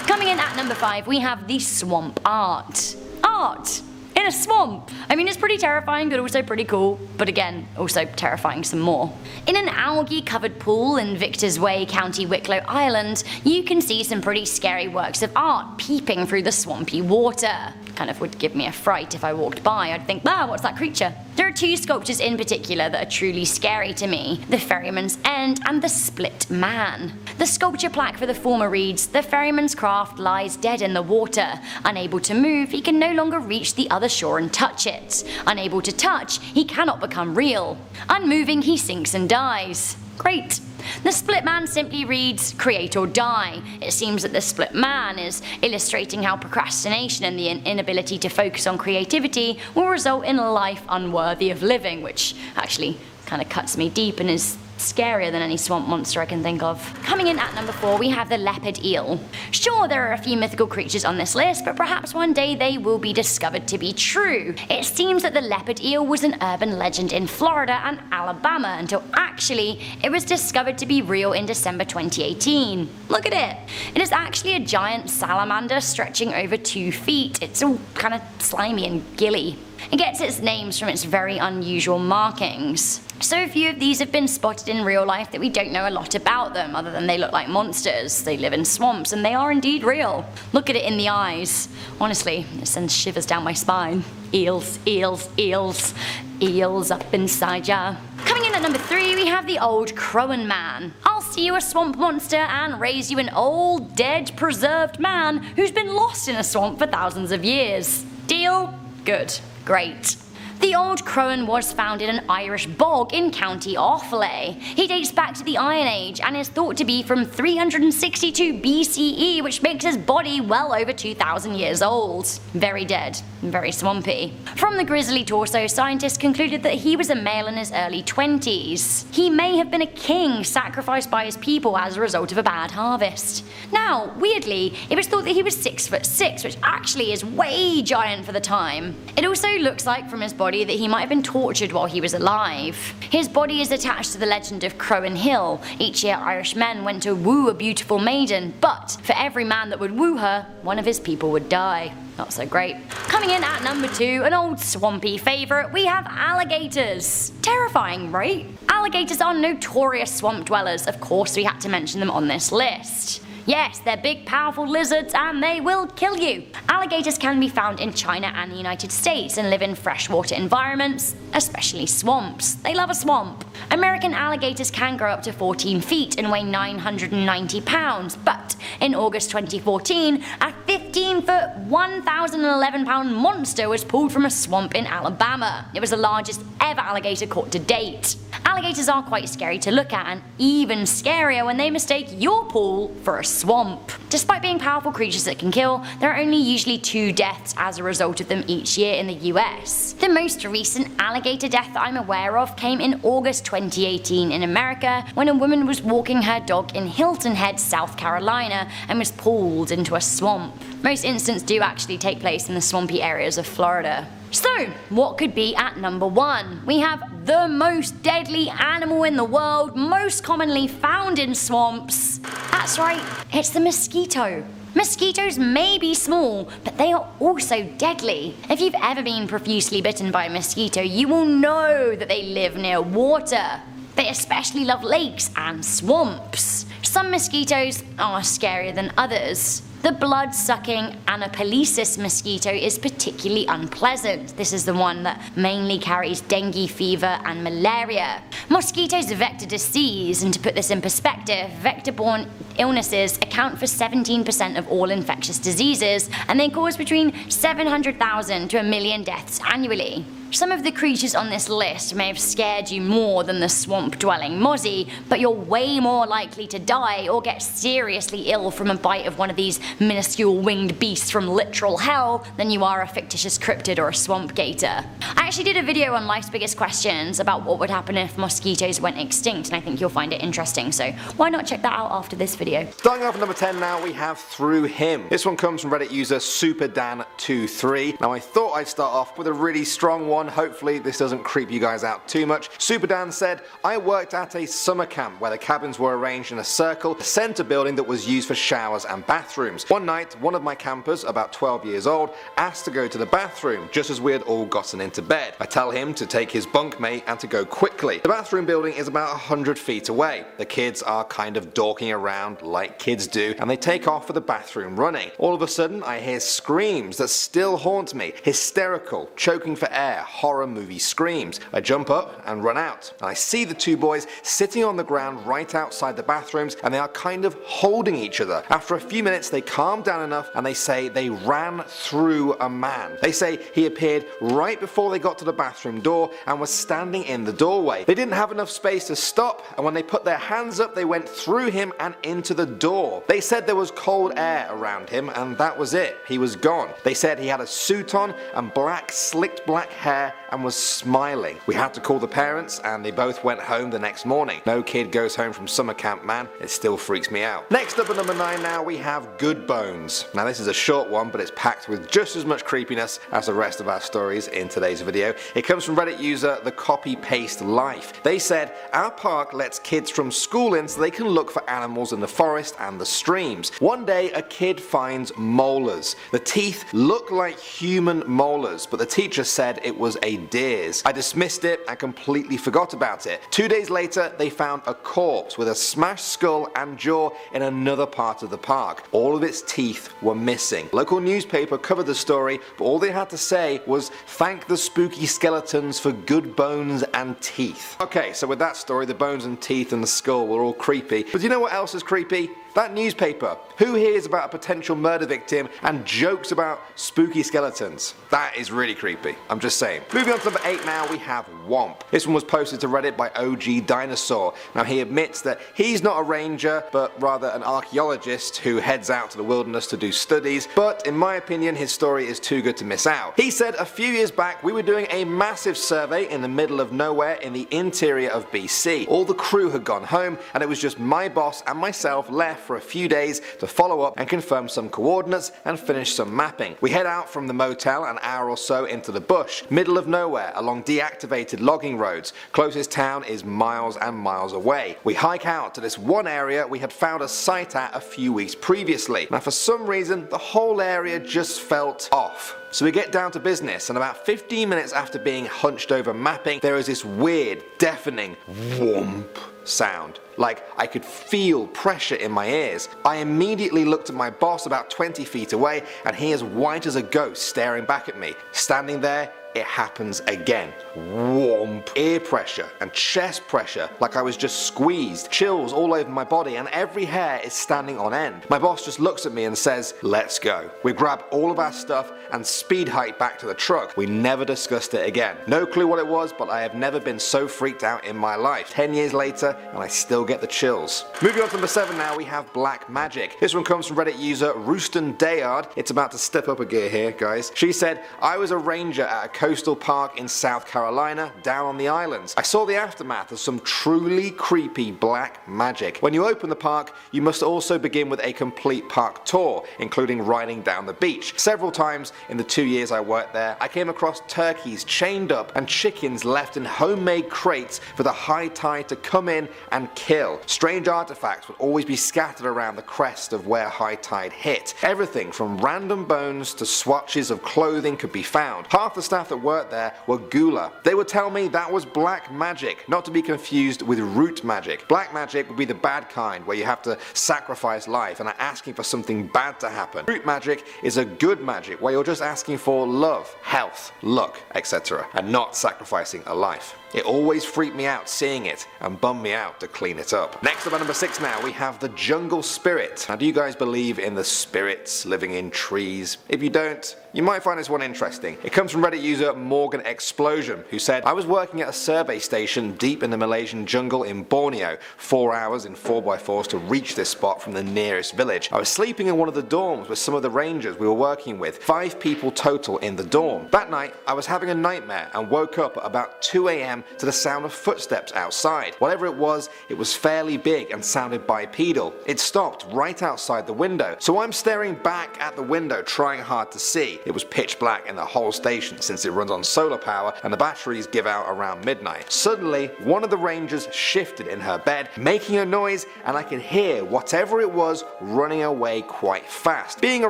Coming in at number 5, we have the swamp art. Art! In a swamp! I mean, it's pretty terrifying, but also pretty cool. But again, also terrifying some more. In an algae-covered pool in Victor's Way, County Wicklow, Ireland, you can see some pretty scary works of art peeping through the swampy water. Kind of would give me a fright if I walked by. I'd think, what's that creature? There are 2 sculptures in particular that are truly scary to me, the Ferryman's End and the Split Man. The sculpture plaque for the former reads, "The ferryman's craft lies dead in the water. Unable to move, he can no longer reach the other shore and touch it. Unable to touch, he cannot become real. Unmoving, he sinks and dies." Great. The Split Man simply reads, "Create or die." It seems that the Split Man is illustrating how procrastination and the inability to focus on creativity will result in a life unworthy of living, which actually kind of cuts me deep and is scarier than any swamp monster I can think of. Coming in at number 4, we have the leopard eel. Sure, there are a few mythical creatures on this list, but perhaps one day they will be discovered to be true. It seems that the leopard eel was an urban legend in Florida and Alabama until actually it was discovered to be real in December 2018. Look at it! It is actually a giant salamander stretching over 2 feet. It's all kind of slimy and gilly. It gets its names from its very unusual markings. So few of these have been spotted in real life that we don't know a lot about them, other than they look like monsters. They live in swamps and they are indeed real. Look at it in the eyes. Honestly, it sends shivers down my spine. Eels, eels, eels. Eels up inside ya. Coming in at number 3, we have the old Crowan man. I'll see you a swamp monster and raise you an old, dead, preserved man who's been lost in a swamp for thousands of years. Deal? Good. Great. The old Crowan was found in an Irish bog in County Offaly. He dates back to the Iron Age and is thought to be from 362 BCE, which makes his body well over 2,000 years old. Very dead, very swampy. From the grisly torso, scientists concluded that he was a male in his early 20s. He may have been a king sacrificed by his people as a result of a bad harvest. Now, weirdly, it was thought that he was 6'6", which actually is way giant for the time. It also looks like from his body that he might have been tortured while he was alive. His body is attached to the legend of Crowan Hill. Each year Irish men went to woo a beautiful maiden, but for every man that would woo her, one of his people would die. Not so great. Coming in at number 2, an old swampy favourite, we have alligators. Terrifying, right? Alligators are notorious swamp dwellers. Of course we had to mention them on this list. Yes, they're big, powerful lizards and they will kill you. Alligators can be found in China and the United States and live in freshwater environments, especially swamps. They love a swamp. American alligators can grow up to 14 feet and weigh 990 pounds, but in August 2014, a 15-foot, 1,011-pound monster was pulled from a swamp in Alabama. It was the largest ever alligator caught to date. Alligators are quite scary to look at, and even scarier when they mistake your pool for a swamp. Despite being powerful creatures that can kill, there are only usually 2 deaths as a result of them each year in the US. The most recent alligator death that I'm aware of came in August 2018 in America, when a woman was walking her dog in Hilton Head, South Carolina, and was pulled into a swamp. Most incidents do actually take place in the swampy areas of Florida. So, what could be at number 1? We have the most deadly animal in the world, most commonly found in swamps. That's right, it's the mosquito. Mosquitoes may be small, but they are also deadly. If you've ever been profusely bitten by a mosquito, you will know that they live near water. They especially love lakes and swamps. Some mosquitoes are scarier than others. The blood-sucking Anopheles mosquito is particularly unpleasant. This is the one that mainly carries dengue fever and malaria. Mosquitoes vector disease, and to put this in perspective, vector-borne illnesses account for 17% of all infectious diseases, and they cause between 700,000 to 1 million deaths annually. Some of the creatures on this list may have scared you more than the swamp-dwelling mozzie, but you're way more likely to die or get seriously ill from a bite of one of these minuscule winged beasts from literal hell than you are a fictitious cryptid or a swamp gator. I actually did a video on Life's Biggest Questions about what would happen if mosquitoes went extinct, and I think you'll find it interesting, so why not check that out after this video. Starting off at number 10 now, we have Through Him. This one comes from Reddit user SuperDan23. Now I thought I'd start off with a really strong one. Hopefully this doesn't creep you guys out too much. SuperDan said, I worked at a summer camp where the cabins were arranged in a circle, a center building that was used for showers and bathrooms. One night, one of my campers, about 12 years old, asked to go to the bathroom just as we had all gotten into bed. I tell him to take his bunkmate and to go quickly. The bathroom building is about 100 feet away. The kids are kind of dorking around like kids do, and they take off for the bathroom running. All of a sudden I hear screams that still haunt me. Hysterical, choking for air, horror movie screams. I jump up and run out. I see the 2 boys sitting on the ground right outside the bathrooms, and they are kind of holding each other. After a few minutes they calm down enough and they say they ran through a man. They say he appeared right before they got to the bathroom door and was standing in the doorway. They didn't have enough space to stop, and when they put their hands up they went through him and into the door. They said there was cold air around him and that was it. He was gone. They said he had a suit on and slicked black hair and was smiling. We had to call the parents and they both went home the next morning. No kid goes home from summer camp, man. It still freaks me out. Next up at number 9 now, we have Good Bones. Now this is a short one, but it's packed with just as much creepiness as the rest of our stories in today's video. It comes from Reddit user The Copy Paste Life. They said, our park lets kids from school in so they can look for animals in the forest and the streams. One day a kid finds molars. The teeth look like human molars, but the teacher said it was was a deer's. I dismissed it and completely forgot about it. 2 days later, they found a corpse with a smashed skull and jaw in another part of the park. All of its teeth were missing. Local newspaper covered the story, but all they had to say was, "Thank the spooky skeletons for good bones and teeth." Okay, so with that story, the bones and teeth and the skull were all creepy. But do you know what else is creepy? That newspaper. Who hears about a potential murder victim and jokes about spooky skeletons? That is really creepy. I'm just saying. Moving on to number 8 now, we have Womp. This one was posted to Reddit by OG Dinosaur. Now he admits that he's not a ranger, but rather an archaeologist who heads out to the wilderness to do studies, but in my opinion his story is too good to miss out. He said, "A few years back we were doing a massive survey in the middle of nowhere in the interior of BC. All the crew had gone home and it was just my boss and myself left for a few days to follow up and confirm some coordinates and finish some mapping. We head out from the motel an hour or so into the bush, middle of nowhere, along deactivated logging roads. Closest town is miles and miles away. We hike out to this one area we had found a site at a few weeks previously. Now for some reason the whole area just felt off. So we get down to business, and about 15 minutes after being hunched over mapping, there is this weird, deafening whomp sound. Like I could feel pressure in my ears. I immediately looked at my boss about 20 feet away, and he is white as a ghost staring back at me. Standing there, it happens again. Whomp. Ear pressure and chest pressure, like I was just squeezed. Chills all over my body and every hair is standing on end. My boss just looks at me and says, "Let's go." We grab all of our stuff and speed hike back to the truck. We never discussed it again. No clue what it was, but I have never been so freaked out in my life. 10 years later and I still get the chills. Moving on to number 7 now, we have Black Magic. This one comes from Reddit user Rooston Dayard. It's about to step up a gear here, guys. She said, "I was a ranger at a coastal park in South Carolina, down on the islands. I saw the aftermath of some truly creepy black magic. When you open the park, you must also begin with a complete park tour, including riding down the beach. Several times in the 2 years I worked there, I came across turkeys chained up and chickens left in homemade crates for the high tide to come in and kill. Strange artifacts would always be scattered around the crest of where high tide hit. Everything from random bones to swatches of clothing could be found. Half the staff that worked there were Gula. They would tell me that was black magic, not to be confused with root magic. Black magic would be the bad kind, where you have to sacrifice life and are asking for something bad to happen. Root magic is a good magic, where you're just asking for love, health, luck, etc., and not sacrificing a life. It always freaked me out seeing it and bummed me out to clean it up." Next up at number 6 now, we have the jungle spirit. Now do you guys believe in the spirits living in trees? If you don't, you might find this one interesting. It comes from Reddit user Morgan Explosion, who said, "I was working at a survey station deep in the Malaysian jungle in Borneo, 4 hours in 4x4s to reach this spot from the nearest village. I was sleeping in one of the dorms with some of the rangers we were working with, 5 people total in the dorm. That night, I was having a nightmare and woke up at about 2 AM to the sound of footsteps outside. Whatever it was fairly big and sounded bipedal. It stopped right outside the window, so I'm staring back at the window trying hard to see. It was pitch black in the whole station since it runs on solar power and the batteries give out around midnight. Suddenly, one of the rangers shifted in her bed, making a noise, and I could hear whatever it was running away quite fast. Being a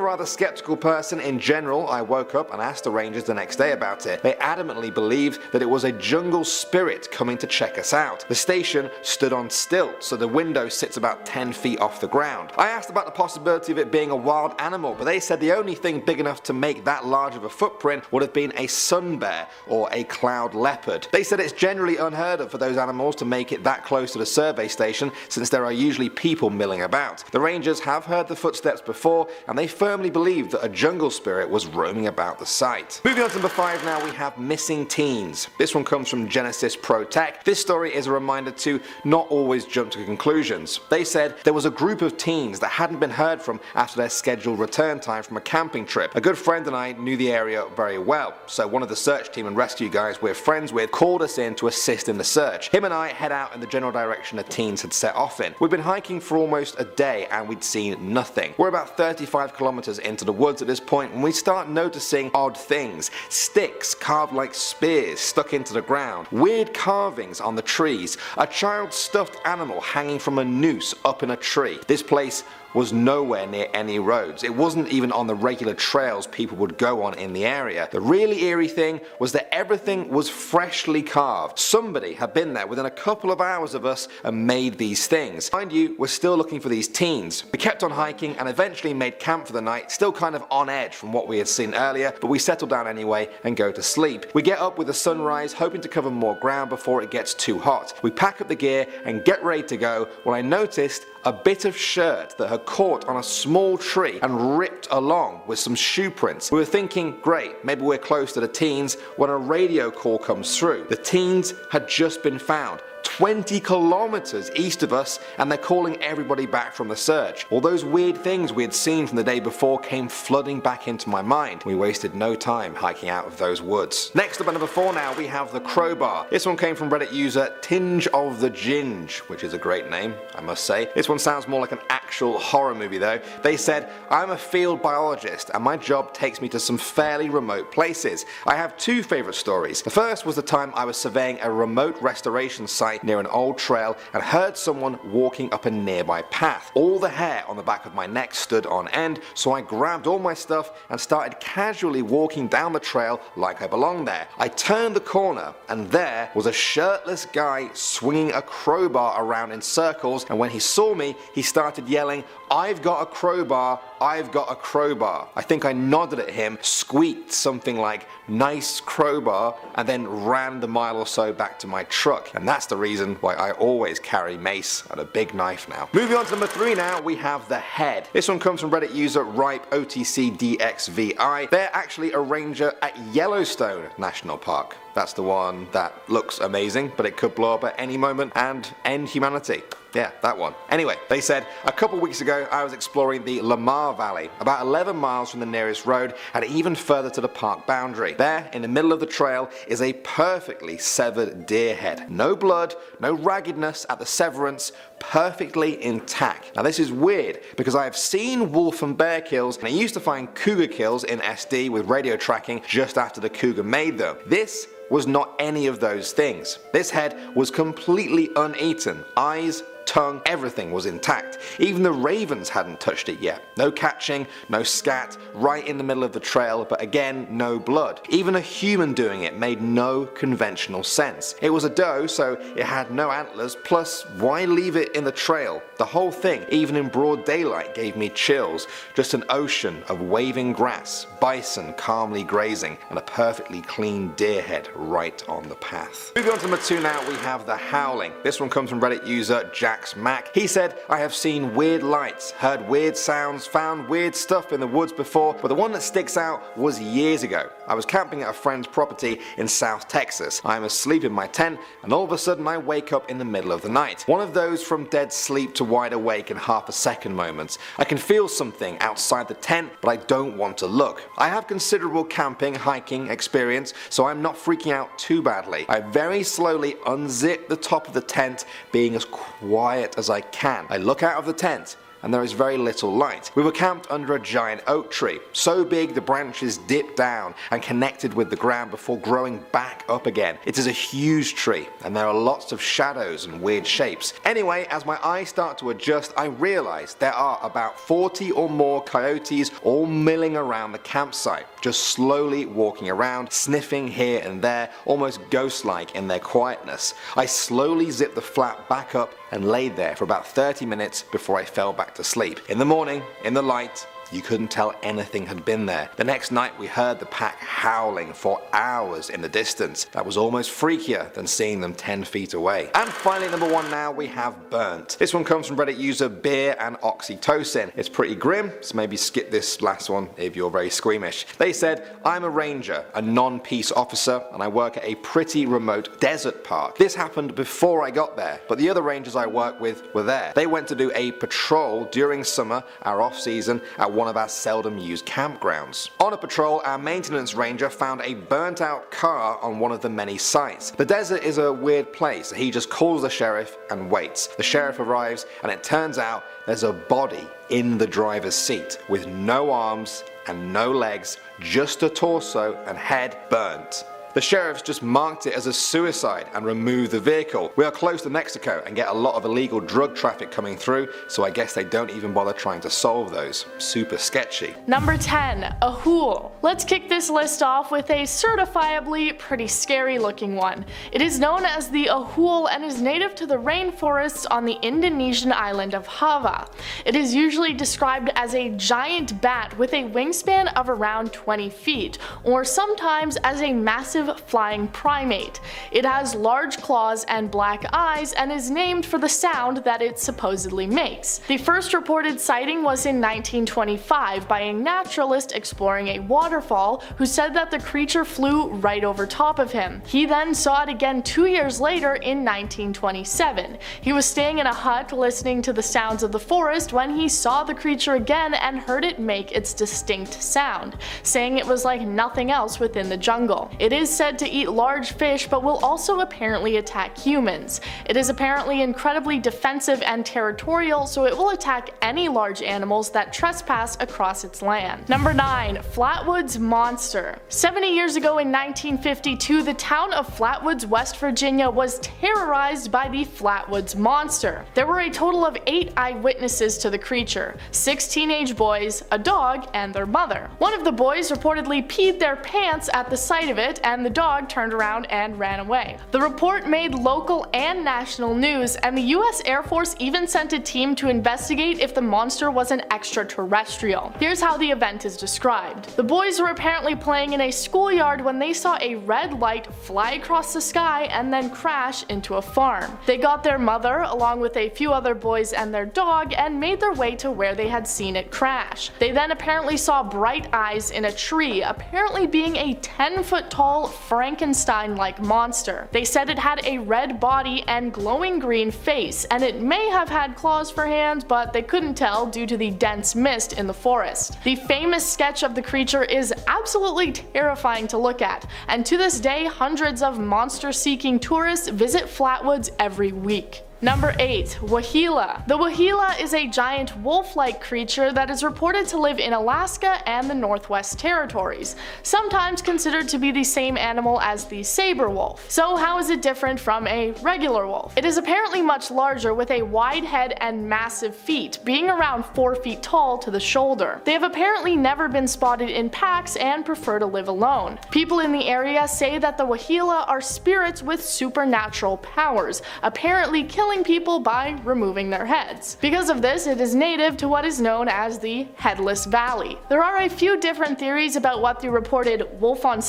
rather skeptical person in general, I woke up and asked the rangers the next day about it. They adamantly believed that it was a jungle spirit coming to check us out. The station stood on stilts, so the window sits about 10 feet off the ground. I asked about the possibility of it being a wild animal, but they said the only thing big enough to make that large of a footprint would have been a sun bear or a cloud leopard. They said it's generally unheard of for those animals to make it that close to the survey station, since there are usually people milling about. The rangers have heard the footsteps before, and they firmly believe that a jungle spirit was roaming about the site." Moving on to number 5 now, we have missing teens. This one comes from Genesis Pro Tech. This story is a reminder to not always jump to conclusions. They said there was a group of teens that hadn't been heard from after their scheduled return time from a camping trip. A good friend and I knew the area very well, so one of the search team and rescue guys we're friends with called us in to assist in the search. Him and I head out in the general direction the teens had set off in. We'd been hiking for almost a day and we'd seen nothing. We're about 35 kilometers into the woods at this point when we start noticing odd things. Sticks carved like spears stuck into the ground, weird carvings on the trees, a child stuffed animal hanging from a noose up in a tree. This place was nowhere near any roads. It wasn't even on the regular trails people would go on in the area. The really eerie thing was that everything was freshly carved. Somebody had been there within a couple of hours of us and made these things. Mind you, we're still looking for these teens. We kept on hiking and eventually made camp for the night, still kind of on edge from what we had seen earlier, but we settled down anyway and go to sleep. We get up with the sunrise, hoping to cover more ground before it gets too hot. We pack up the gear and get ready to go when I noticed a bit of shirt that had caught on a small tree and ripped along with some shoe prints. We were thinking, great, maybe we're close to the teens, when a radio call comes through. The teens had just been found 20 kilometers east of us, and they're calling everybody back from the search. All those weird things we had seen from the day before came flooding back into my mind. We wasted no time hiking out of those woods. Next up at number 4 now, we have the crowbar. This one came from Reddit user Tinge of the Ginge, which is a great name, I must say. This one sounds more like an actual horror movie though. They said, I'm a field biologist and my job takes me to some fairly remote places. I have 2 favorite stories. The first was the time I was surveying a remote restoration site near an old trail and heard someone walking up a nearby path. All the hair on the back of my neck stood on end, so I grabbed all my stuff and started casually walking down the trail like I belonged there. I turned the corner and there was a shirtless guy swinging a crowbar around in circles, and when he saw me he started yelling, "I've got a crowbar, I've got a crowbar." I think I nodded at him, squeaked something like "nice crowbar," and then ran the mile or so back to my truck. And that's the reason why I always carry mace and a big knife now. Moving on to number 3 now, we have the head. This one comes from Reddit user RipeOTCDXVI. They're actually a ranger at Yellowstone National Park. That's the one that looks amazing, but it could blow up at any moment and end humanity. Yeah, that one. Anyway, they said, a couple weeks ago I was exploring the Lamar Valley, about 11 miles from the nearest road and even further to the park boundary. There, in the middle of the trail, is a perfectly severed deer head. No blood, no raggedness at the severance, perfectly intact. Now this is weird because I have seen wolf and bear kills, and I used to find cougar kills in SD with radio tracking just after the cougar made them. This was not any of those things. This head was completely uneaten. Eyes, tongue, everything was intact. Even the ravens hadn't touched it yet. No catching, no scat, right in the middle of the trail, but again, no blood. Even a human doing it made no conventional sense. It was a doe, so it had no antlers, plus why leave it in the trail? The whole thing, even in broad daylight, gave me chills. Just an ocean of waving grass, bison calmly grazing, and a perfectly clean deer head right on the path. Moving on to number 2 now, we have the howling. This one comes from Reddit user Jack Mac. He said, I have seen weird lights, heard weird sounds, found weird stuff in the woods before, but the one that sticks out was years ago. I was camping at a friend's property in South Texas. I am asleep in my tent and all of a sudden I wake up in the middle of the night. One of those from dead sleep to wide awake in half a second moments. I can feel something outside the tent, but I don't want to look. I have considerable camping, hiking experience, so I'm not freaking out too badly. I very slowly unzip the top of the tent, being as quiet as I can. I look out of the tent and there is very little light. We were camped under a giant oak tree, so big the branches dipped down and connected with the ground before growing back up again. It is a huge tree and there are lots of shadows and weird shapes. Anyway, as my eyes start to adjust, I realize there are about 40 or more coyotes all milling around the campsite, just slowly walking around, sniffing here and there, almost ghost-like in their quietness. I slowly zipped the flap back up and laid there for about 30 minutes before I fell back to sleep. In the morning, in the light, you couldn't tell anything had been there. The next night we heard the pack howling for hours in the distance. That was almost freakier than seeing them 10 feet away. And finally, number 1 now, we have burnt. This one comes from Reddit user Beer and Oxytocin. It's pretty grim, so maybe skip this last one if you're very squeamish. They said, I'm a ranger, a non-peace officer, and I work at a pretty remote desert park. This happened before I got there, but the other rangers I work with were there. They went to do a patrol during summer, our off season, at one of our seldom used campgrounds. On a patrol, our maintenance ranger found a burnt out car on one of the many sites. The desert is a weird place. He just calls the sheriff and waits. The sheriff arrives and it turns out there's a body in the driver's seat with no arms and no legs, just a torso and head burnt. The sheriffs just marked it as a suicide and removed the vehicle. We are close to Mexico and get a lot of illegal drug traffic coming through, so I guess they don't even bother trying to solve those. Super sketchy. Number 10. A hool. Let's kick this list off with a certifiably pretty scary looking one. It is known as the ahool and is native to the rainforests on the Indonesian island of Java. It is usually described as a giant bat with a wingspan of around 20 feet, or sometimes as a massive flying primate. It has large claws and black eyes and is named for the sound that it supposedly makes. The first reported sighting was in 1925 by a naturalist exploring a waterfall who said that the creature flew right over top of him. He then saw it again 2 years later in 1927. He was staying in a hut listening to the sounds of the forest when he saw the creature again and heard it make its distinct sound, saying it was like nothing else within the jungle. It is said to eat large fish but will also apparently attack humans. It is apparently incredibly defensive and territorial, so it will attack any large animals that trespass across its land. Number 9. Flatwoods Monster. 70 years ago in 1952, the town of Flatwoods, West Virginia was terrorized by the Flatwoods Monster. There were a total of 8 eyewitnesses to the creature, 6 teenage boys, a dog, and their mother. One of the boys reportedly peed their pants at the sight of it, and the dog turned around and ran away. The report made local and national news, and the US Air Force even sent a team to investigate if the monster was an extraterrestrial. Here's how the event is described. The boys were apparently playing in a schoolyard when they saw a red light fly across the sky and then crash into a farm. They got their mother, along with a few other boys and their dog, and made their way to where they had seen it crash. They then apparently saw bright eyes in a tree, apparently being a 10-foot tall Frankenstein-like monster. They said it had a red body and glowing green face, and it may have had claws for hands, but they couldn't tell due to the dense mist in the forest. The famous sketch of the creature is absolutely terrifying to look at, and to this day hundreds of monster-seeking tourists visit Flatwoods every week. Number 8. Wahila. The Wahila is a giant wolf-like creature that is reported to live in Alaska and the Northwest Territories, sometimes considered to be the same animal as the saber wolf. So how is it different from a regular wolf? It is apparently much larger with a wide head and massive feet, being around 4 feet tall to the shoulder. They have apparently never been spotted in packs and prefer to live alone. People in the area say that the Wahila are spirits with supernatural powers, apparently killing people by removing their heads. Because of this, it is native to what is known as the Headless Valley. There are a few different theories about what the reported wolf on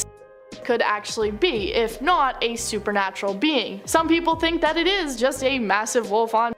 could actually be, if not a supernatural being. Some people think that it is just a massive wolf on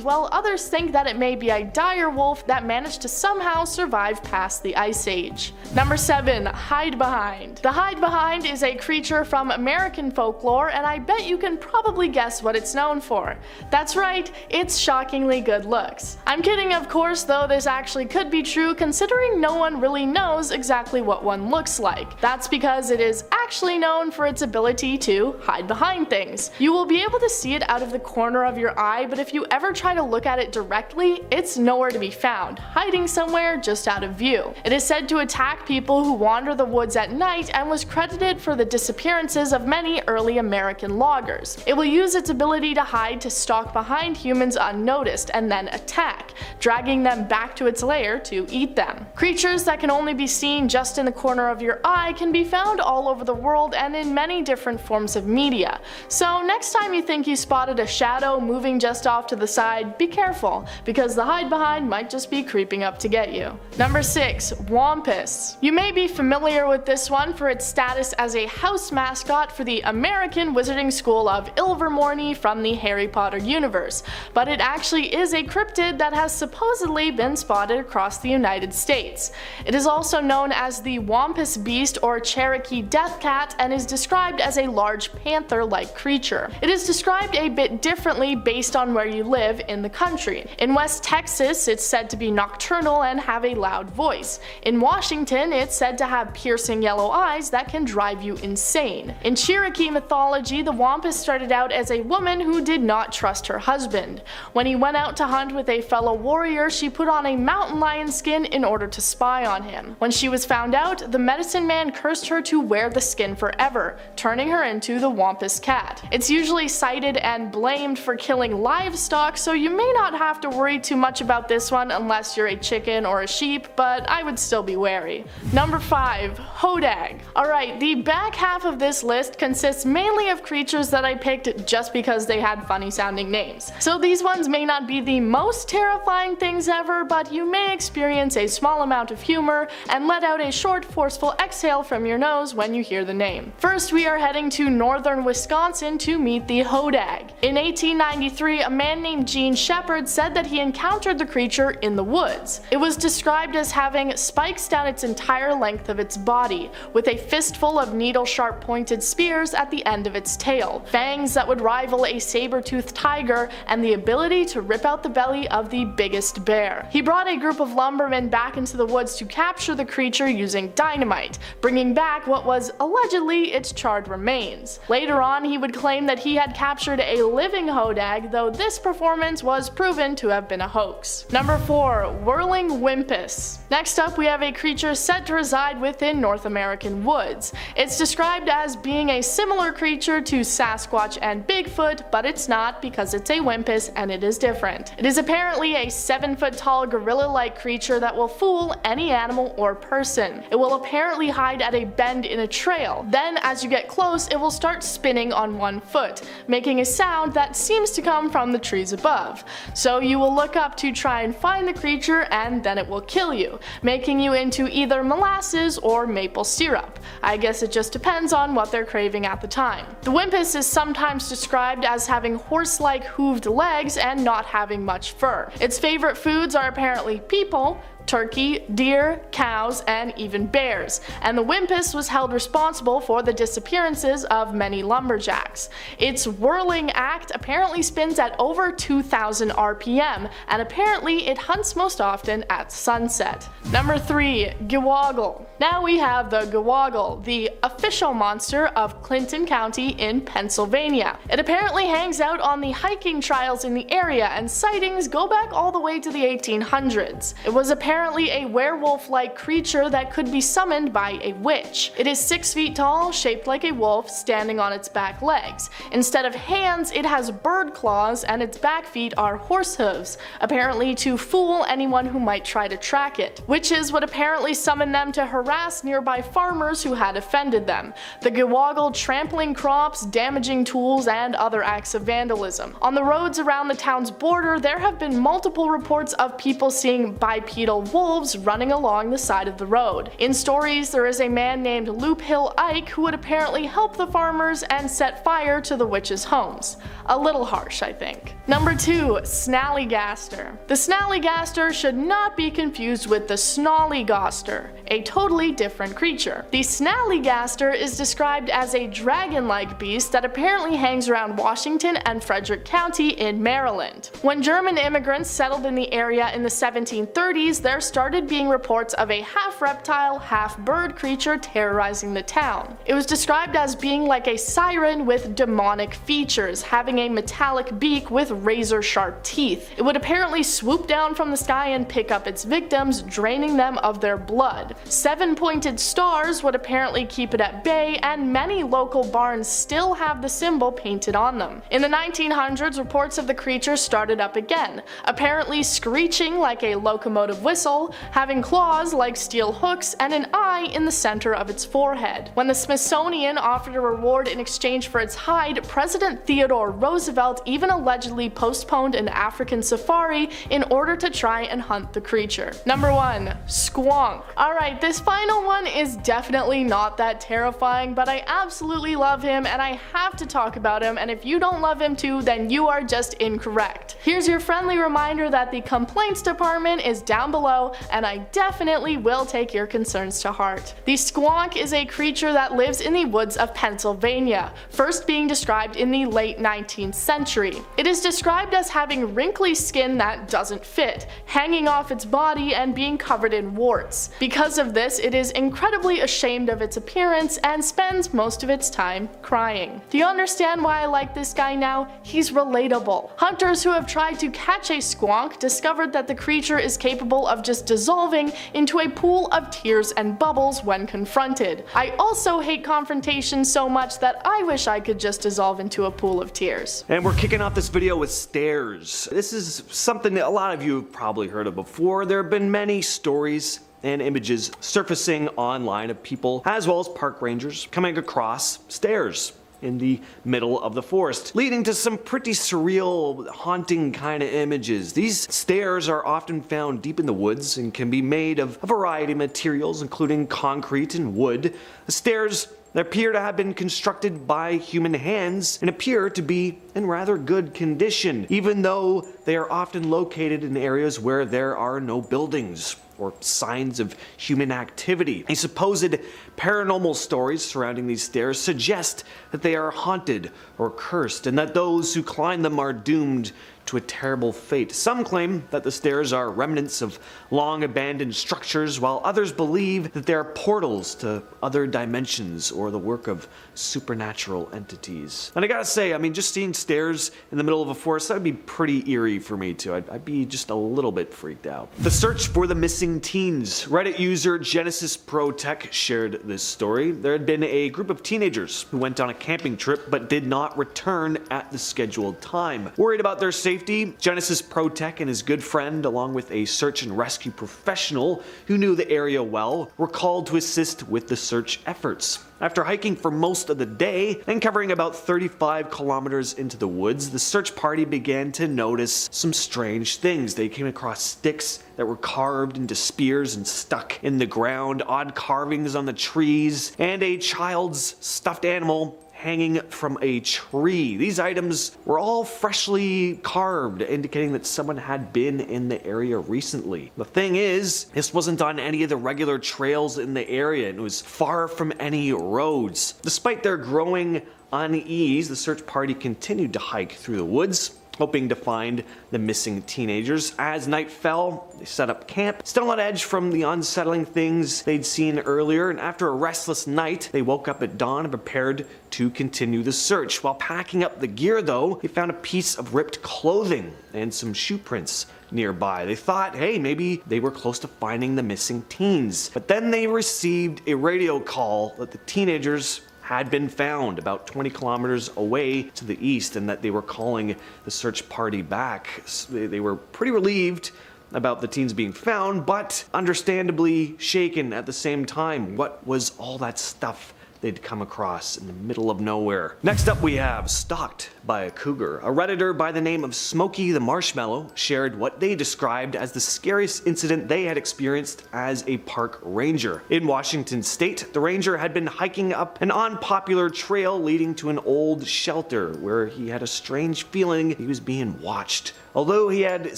while others think that it may be a dire wolf that managed to somehow survive past the Ice Age. Number 7. Hide Behind. The Hide Behind is a creature from American folklore, and I bet you can probably guess what it's known for. That's right, it's shockingly good looks. I'm kidding of course, though this actually could be true considering no one really knows exactly what one looks like. That's because it is actually known for its ability to hide behind things. You will be able to see it out of the corner of your eye, but if you ever try to look at it directly, it's nowhere to be found, hiding somewhere just out of view. It is said to attack people who wander the woods at night and was credited for the disappearances of many early American loggers. It will use its ability to hide to stalk behind humans unnoticed and then attack, dragging them back to its lair to eat them. Creatures that can only be seen just in the corner of your eye can be found all over the world and in many different forms of media. So next time you think you spotted a shadow moving just off to the side, be careful, because the hide behind might just be creeping up to get you. Number 6. Wampus. You may be familiar with this one for its status as a house mascot for the American Wizarding School of Ilvermorny from the Harry Potter universe, but it actually is a cryptid that has supposedly been spotted across the United States. It is also known as the Wampus Beast or Cherokee Death Cat and is described as a large panther-like creature. It is described a bit differently based on where you live in the country. In West Texas, it's said to be nocturnal and have a loud voice. In Washington, it's said to have piercing yellow eyes that can drive you insane. In Cherokee mythology, the Wampus started out as a woman who did not trust her husband. When he went out to hunt with a fellow warrior, she put on a mountain lion skin in order to spy on him. When she was found out, the medicine man cursed her to wear the skin forever, turning her into the Wampus Cat. It's usually cited and blamed for killing livestock, so you may not have to worry too much about this one unless you're a chicken or a sheep, but I would still be wary. Number 5. Hodag. Alright, the back half of this list consists mainly of creatures that I picked just because they had funny sounding names. So these ones may not be the most terrifying things ever, but you may experience a small amount of humor and let out a short, forceful exhale from your nose when you hear the name. First, we are heading to northern Wisconsin to meet the Hodag. In 1893, a man named Gene Shepard said that he encountered the creature in the woods. It was described as having spikes down its entire length of its body, with a fistful of needle-sharp pointed spears at the end of its tail, fangs that would rival a saber-toothed tiger, and the ability to rip out the belly of the biggest bear. He brought a group of lumbermen back into the woods to capture the creature using dynamite, bringing back what was allegedly its charred remains. Later on, he would claim that he had captured a living Hodag, though this performance was proven to have been a hoax. Number 4. Whirling Whimpus. Next up, we have a creature said to reside within North American woods. It's described as being a similar creature to Sasquatch and Bigfoot, but it's not because it's a Whimpus and it is different. It is apparently a 7-foot-tall gorilla-like creature that will fool any animal or person. It will apparently hide at a bend in a trail. Then, as you get close, it will start spinning on one foot, making a sound that seems to come from the trees above. So you will look up to try and find the creature, and then it will kill you, making you into either molasses or maple syrup. I guess it just depends on what they're craving at the time. The Whimpus is sometimes described as having horse-like hooved legs and not having much fur. Its favorite foods are apparently people, turkey, deer, cows, and even bears, and the Whimpus was held responsible for the disappearances of many lumberjacks. Its whirling act apparently spins at over 2,000 RPM, and apparently it hunts most often at sunset. Number 3. Gewoggle. Now we have the Gewoggle, the official monster of Clinton County in Pennsylvania. It apparently hangs out on the hiking trails in the area, and sightings go back all the way to the 1800s. It was apparently a werewolf-like creature that could be summoned by a witch. It is 6 feet tall, shaped like a wolf, standing on its back legs. Instead of hands, it has bird claws, and its back feet are horse hooves, apparently to fool anyone who might try to track it. Witches would apparently summon them to harass nearby farmers who had offended them, the Gewoggle trampling crops, damaging tools, and other acts of vandalism. On the roads around the town's border, there have been multiple reports of people seeing bipedal wolves running along the side of the road. In stories, there is a man named Loop Hill Ike who would apparently help the farmers and set fire to the witches' homes. A little harsh, I think. Number 2. Snallygaster. The Snallygaster should not be confused with the Snollygoster, a totally different creature. The Snallygaster is described as a dragon-like beast that apparently hangs around Washington and Frederick County in Maryland. When German immigrants settled in the area in the 1730s, there started being reports of a half-reptile, half-bird creature terrorizing the town. It was described as being like a siren with demonic features, having a metallic beak with razor-sharp teeth. It would apparently swoop down from the sky and pick up its victims, draining them of their blood. 7-pointed stars would apparently keep it at bay, and many local barns still have the symbol painted on them. In the 1900s, reports of the creature started up again, apparently screeching like a locomotive whistle, having claws like steel hooks, and an eye in the center of its forehead. When the Smithsonian offered a reward in exchange for its hide, President Theodore Roosevelt even allegedly postponed an African safari in order to try and hunt the creature. Number 1. Squonk. Alright, this final one is definitely not that terrifying, but I absolutely love him and I have to talk about him, and if you don't love him too, then you are just incorrect. Here's your friendly reminder that the complaints department is down below below, and I definitely will take your concerns to heart. The squonk is a creature that lives in the woods of Pennsylvania, first being described in the late 19th century. It is described as having wrinkly skin that doesn't fit, hanging off its body and being covered in warts. Because of this, it is incredibly ashamed of its appearance and spends most of its time crying. Do you understand why I like this guy now? He's relatable. Hunters who have tried to catch a squonk discovered that the creature is capable of just dissolving into a pool of tears and bubbles when confronted. I also hate confrontation so much that I wish I could just dissolve into a pool of tears. And we're kicking off this video with stairs. This is something that a lot of you have probably heard of before. There have been many stories and images surfacing online of people, as well as park rangers, coming across stairs in the middle of the forest, leading to some pretty surreal, haunting kind of images. These stairs are often found deep in the woods and can be made of a variety of materials, including concrete and wood. The stairs appear to have been constructed by human hands and appear to be in rather good condition, even though they are often located in areas where there are no buildings or signs of human activity. A supposed paranormal stories surrounding these stairs suggest that they are haunted or cursed, and that those who climb them are doomed to a terrible fate. Some claim that the stairs are remnants of long abandoned structures, while others believe that they are portals to other dimensions or the work of supernatural entities. And I gotta say, I mean, just seeing stairs in the middle of a forest, that would be pretty eerie for me too. I'd be just a little bit freaked out. The search for the missing teens. Reddit user Genesis Pro Tech shared this story. There had been a group of teenagers who went on a camping trip but did not return at the scheduled time. Worried about their safety, Genesis Pro Tech and his good friend, along with a search and rescue professional who knew the area well, were called to assist with the search efforts. After hiking for most of the day and covering about 35 kilometers into the woods, the search party began to notice some strange things. They came across sticks that were carved into spears and stuck in the ground, odd carvings on the trees, and a child's stuffed animal hanging from a tree. These items were all freshly carved, indicating that someone had been in the area recently. The thing is, this wasn't on any of the regular trails in the area, and it was far from any roads. Despite their growing unease, the search party continued to hike through the woods, hoping to find the missing teenagers. As night fell, they set up camp, still on edge from the unsettling things they'd seen earlier, and after a restless night, they woke up at dawn and prepared to continue the search. While packing up the gear though, they found a piece of ripped clothing and some shoe prints nearby. They thought, hey, maybe they were close to finding the missing teens. But then they received a radio call that the teenagers had been found about 20 kilometers away to the east, and that they were calling the search party back. They were pretty relieved about the teens being found, but understandably shaken at the same time. What was all that stuff they'd come across in the middle of nowhere? Next up we have Stalked by a Cougar. A Redditor by the name of Smokey the Marshmallow shared what they described as the scariest incident they had experienced as a park ranger. In Washington state, the ranger had been hiking up an unpopular trail leading to an old shelter where he had a strange feeling he was being watched. Although he had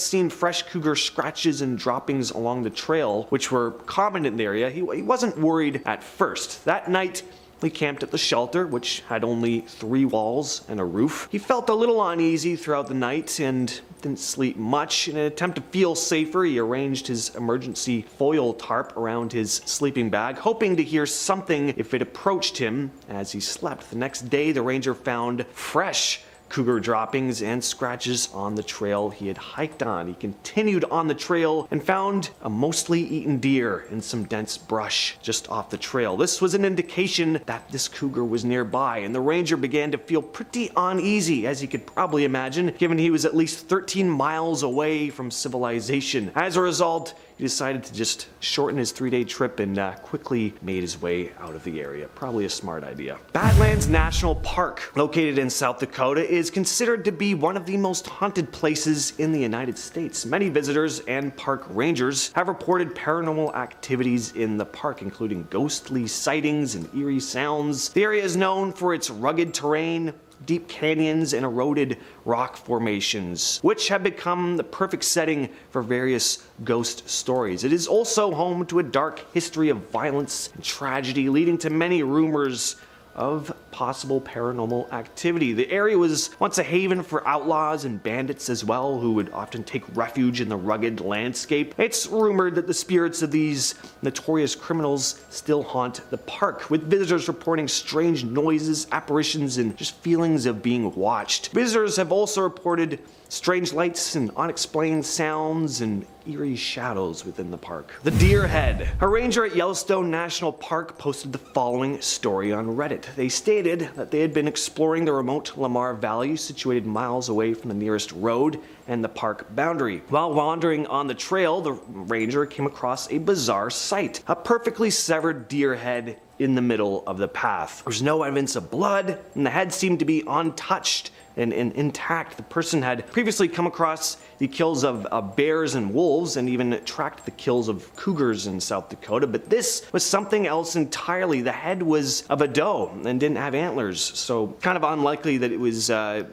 seen fresh cougar scratches and droppings along the trail, which were common in the area, he wasn't worried at first. That night, he camped at the shelter, which had only 3 walls and a roof. He felt a little uneasy throughout the night and didn't sleep much. In an attempt to feel safer, he arranged his emergency foil tarp around his sleeping bag, hoping to hear something if it approached him as he slept. The next day, the ranger found fresh cougar droppings and scratches on the trail he had hiked on. He continued on the trail and found a mostly eaten deer in some dense brush just off the trail. This was an indication that this cougar was nearby, and the ranger began to feel pretty uneasy, as you could probably imagine, given he was at least 13 miles away from civilization. As a result, he decided to just shorten his 3-day trip and quickly made his way out of the area. Probably a smart idea. Badlands National Park, located in South Dakota, is considered to be one of the most haunted places in the United States. Many visitors and park rangers have reported paranormal activities in the park, including ghostly sightings and eerie sounds. The area is known for its rugged terrain, deep canyons and eroded rock formations, which have become the perfect setting for various ghost stories. It is also home to a dark history of violence and tragedy, leading to many rumors of possible paranormal activity. The area was once a haven for outlaws and bandits as well, who would often take refuge in the rugged landscape. It's rumored that the spirits of these notorious criminals still haunt the park, with visitors reporting strange noises, apparitions, and just feelings of being watched. Visitors have also reported strange lights and unexplained sounds and eerie shadows within the park. The Deer Head. A ranger at Yellowstone National Park posted the following story on Reddit. They stated that they had been exploring the remote Lamar Valley, situated miles away from the nearest road and the park boundary. While wandering on the trail, the ranger came across a bizarre sight: a perfectly severed deer head in the middle of the path. There was no evidence of blood, and the head seemed to be untouched and intact. The person had previously come across the kills of bears and wolves, and even tracked the kills of cougars in South Dakota, but this was something else entirely. The head was of a doe and didn't have antlers, so kind of unlikely that it was a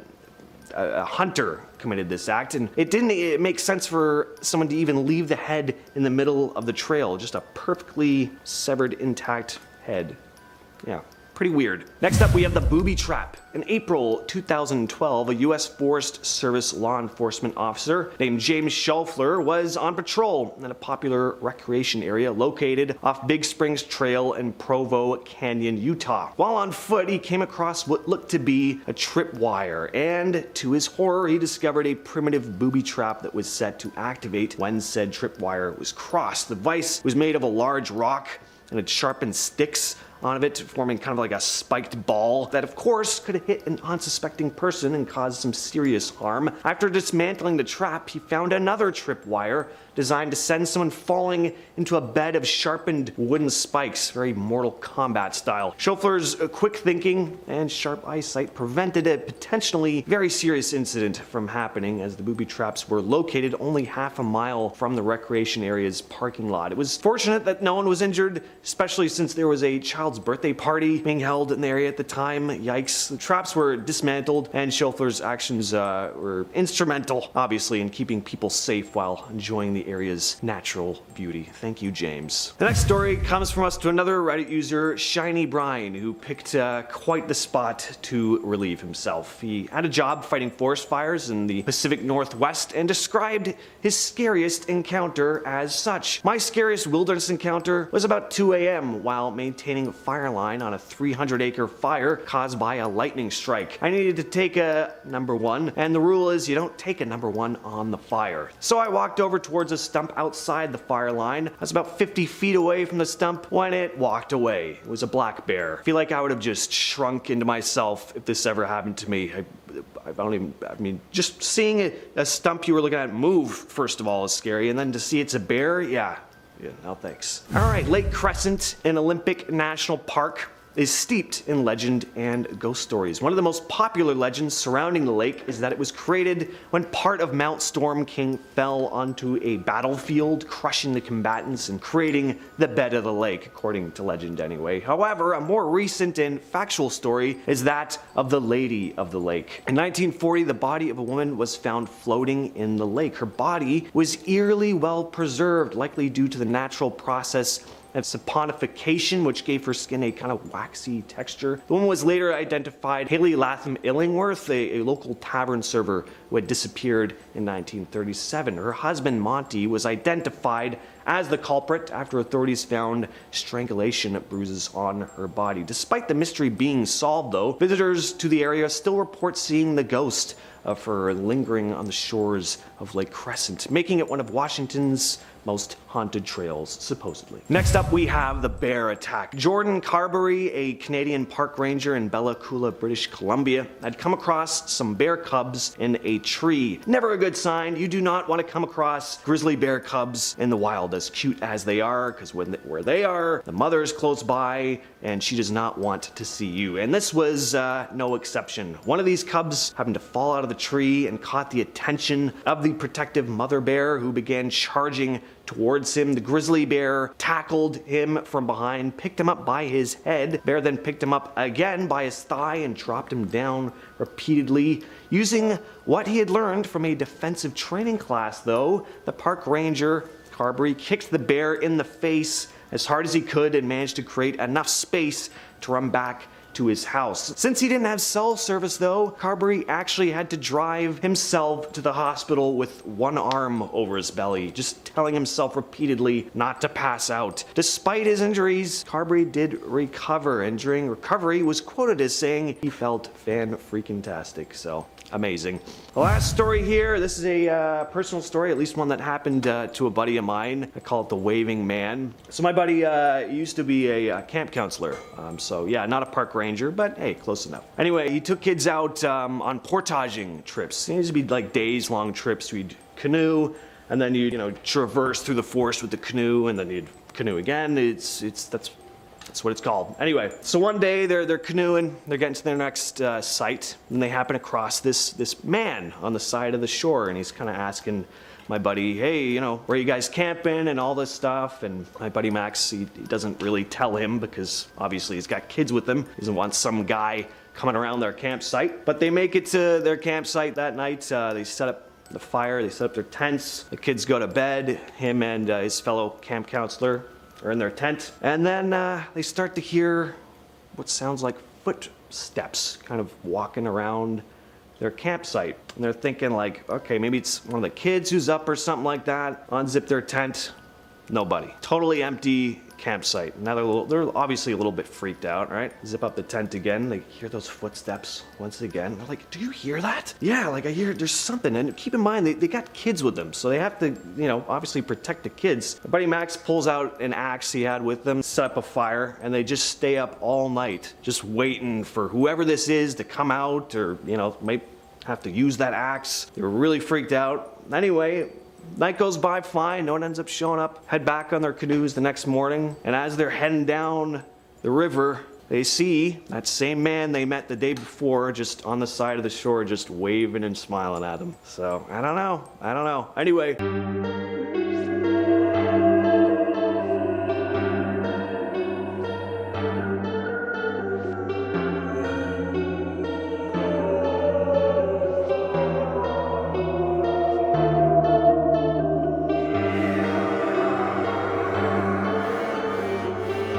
hunter committed this act, and it didn't make sense for someone to even leave the head in the middle of the trail. Just a perfectly severed, intact head. Yeah. Pretty weird. Next up, we have the booby trap. In April 2012, a U.S. Forest Service law enforcement officer named James Schaufler was on patrol in a popular recreation area located off Big Springs Trail in Provo Canyon, Utah. While on foot, he came across what looked to be a tripwire, and to his horror, he discovered a primitive booby trap that was set to activate when said tripwire was crossed. The device was made of a large rock and had sharpened sticks on it, forming kind of like a spiked ball that of course could have hit an unsuspecting person and caused some serious harm. After dismantling the trap, he found another tripwire designed to send someone falling into a bed of sharpened wooden spikes, very Mortal Kombat style. Schaufler's quick thinking and sharp eyesight prevented a potentially very serious incident from happening, as the booby traps were located only half a mile from the recreation area's parking lot. It was fortunate that no one was injured, especially since there was a child's birthday party being held in the area at the time. Yikes. The traps were dismantled, and Schaufler's actions were instrumental, obviously, in keeping people safe while enjoying the area's natural beauty. Thank you, James. The next story comes from us to another Reddit user, Shiny Brian, who picked quite the spot to relieve himself. He had a job fighting forest fires in the Pacific Northwest and described his scariest encounter as such. My scariest wilderness encounter was about 2 a.m. while maintaining a fire line on a 300-acre fire caused by a lightning strike. I needed to take a number one, and the rule is you don't take a number one on the fire. So I walked over towards a stump outside the fire line. I was about 50 feet away from the stump when it walked away. It was a black bear. I feel like I would have just shrunk into myself if this ever happened to me. I mean, just seeing a stump you were looking at move, first of all, is scary, and then to see it's a bear, yeah, no thanks. Alright, Lake Crescent in Olympic National Park is steeped in legend and ghost stories. One of the most popular legends surrounding the lake is that it was created when part of Mount Storm King fell onto a battlefield, crushing the combatants and creating the bed of the lake, according to legend anyway. However, a more recent and factual story is that of the Lady of the Lake. In 1940, the body of a woman was found floating in the lake. Her body was eerily well preserved, likely due to the natural process of saponification, which gave her skin a kind of waxy texture. The woman was later identified Haley Latham Illingworth, a local tavern server who had disappeared in 1937. Her husband, Monty, was identified as the culprit after authorities found strangulation bruises on her body. Despite the mystery being solved, though, visitors to the area still report seeing the ghost of her lingering on the shores of Lake Crescent, making it one of Washington's most haunted trails, supposedly. Next up, we have the bear attack. Jordan Carberry, a Canadian park ranger in Bella Coola, British Columbia, had come across some bear cubs in a tree. Never a good sign. You do not want to come across grizzly bear cubs in the wild, as cute as they are, because where they are, the mother is close by, and she does not want to see you. And this was no exception. One of these cubs happened to fall out of the tree and caught the attention of the protective mother bear, who began charging towards him. The grizzly bear tackled him from behind, picked him up by his head. Bear then picked him up again by his thigh and dropped him down repeatedly. Using what he had learned from a defensive training class, though, the park ranger, Carberry, kicked the bear in the face as hard as he could and managed to create enough space to run back to his house. Since he didn't have cell service, though, Carberry actually had to drive himself to the hospital with one arm over his belly, just telling himself repeatedly not to pass out. Despite his injuries, Carberry did recover, and during recovery was quoted as saying he felt fan-freaking-tastic. So amazing. The last story here, this is a personal story, at least one that happened to a buddy of mine. I call it the Waving Man. So my buddy used to be a camp counselor. So yeah, not a park ranger, but hey, close enough. Anyway, he took kids out on portaging trips. It used to be like days-long trips. We'd canoe, and then you'd, traverse through the forest with the canoe, and then you'd canoe again. That's what it's called. Anyway, so one day they're canoeing, they're getting to their next site, and they happen across this man on the side of the shore, and he's kind of asking my buddy, hey, where are you guys camping and all this stuff? And my buddy Max, he doesn't really tell him because obviously he's got kids with him. He doesn't want some guy coming around their campsite. But they make it to their campsite that night. They set up the fire, they set up their tents. The kids go to bed. Him and his fellow camp counselor are in their tent. And then they start to hear what sounds like footsteps kind of walking around their campsite. And they're thinking like, okay, maybe it's one of the kids who's up or something like that. Unzip their tent, nobody. Totally empty campsite. Now they're obviously a little bit freaked out, right? Zip up the tent again, they hear those footsteps once again. They're like, do you hear that? Yeah, like I hear there's something. And keep in mind, they got kids with them, so they have to, obviously protect the kids. My buddy Max pulls out an axe he had with them, set up a fire, and they just stay up all night, just waiting for whoever this is to come out, or, might have to use that axe. They were really freaked out. Anyway, night goes by fine, no one ends up showing up. Head back on their canoes the next morning, and as they're heading down the river, they see that same man they met the day before just on the side of the shore, just waving and smiling at them. So, I don't know. Anyway,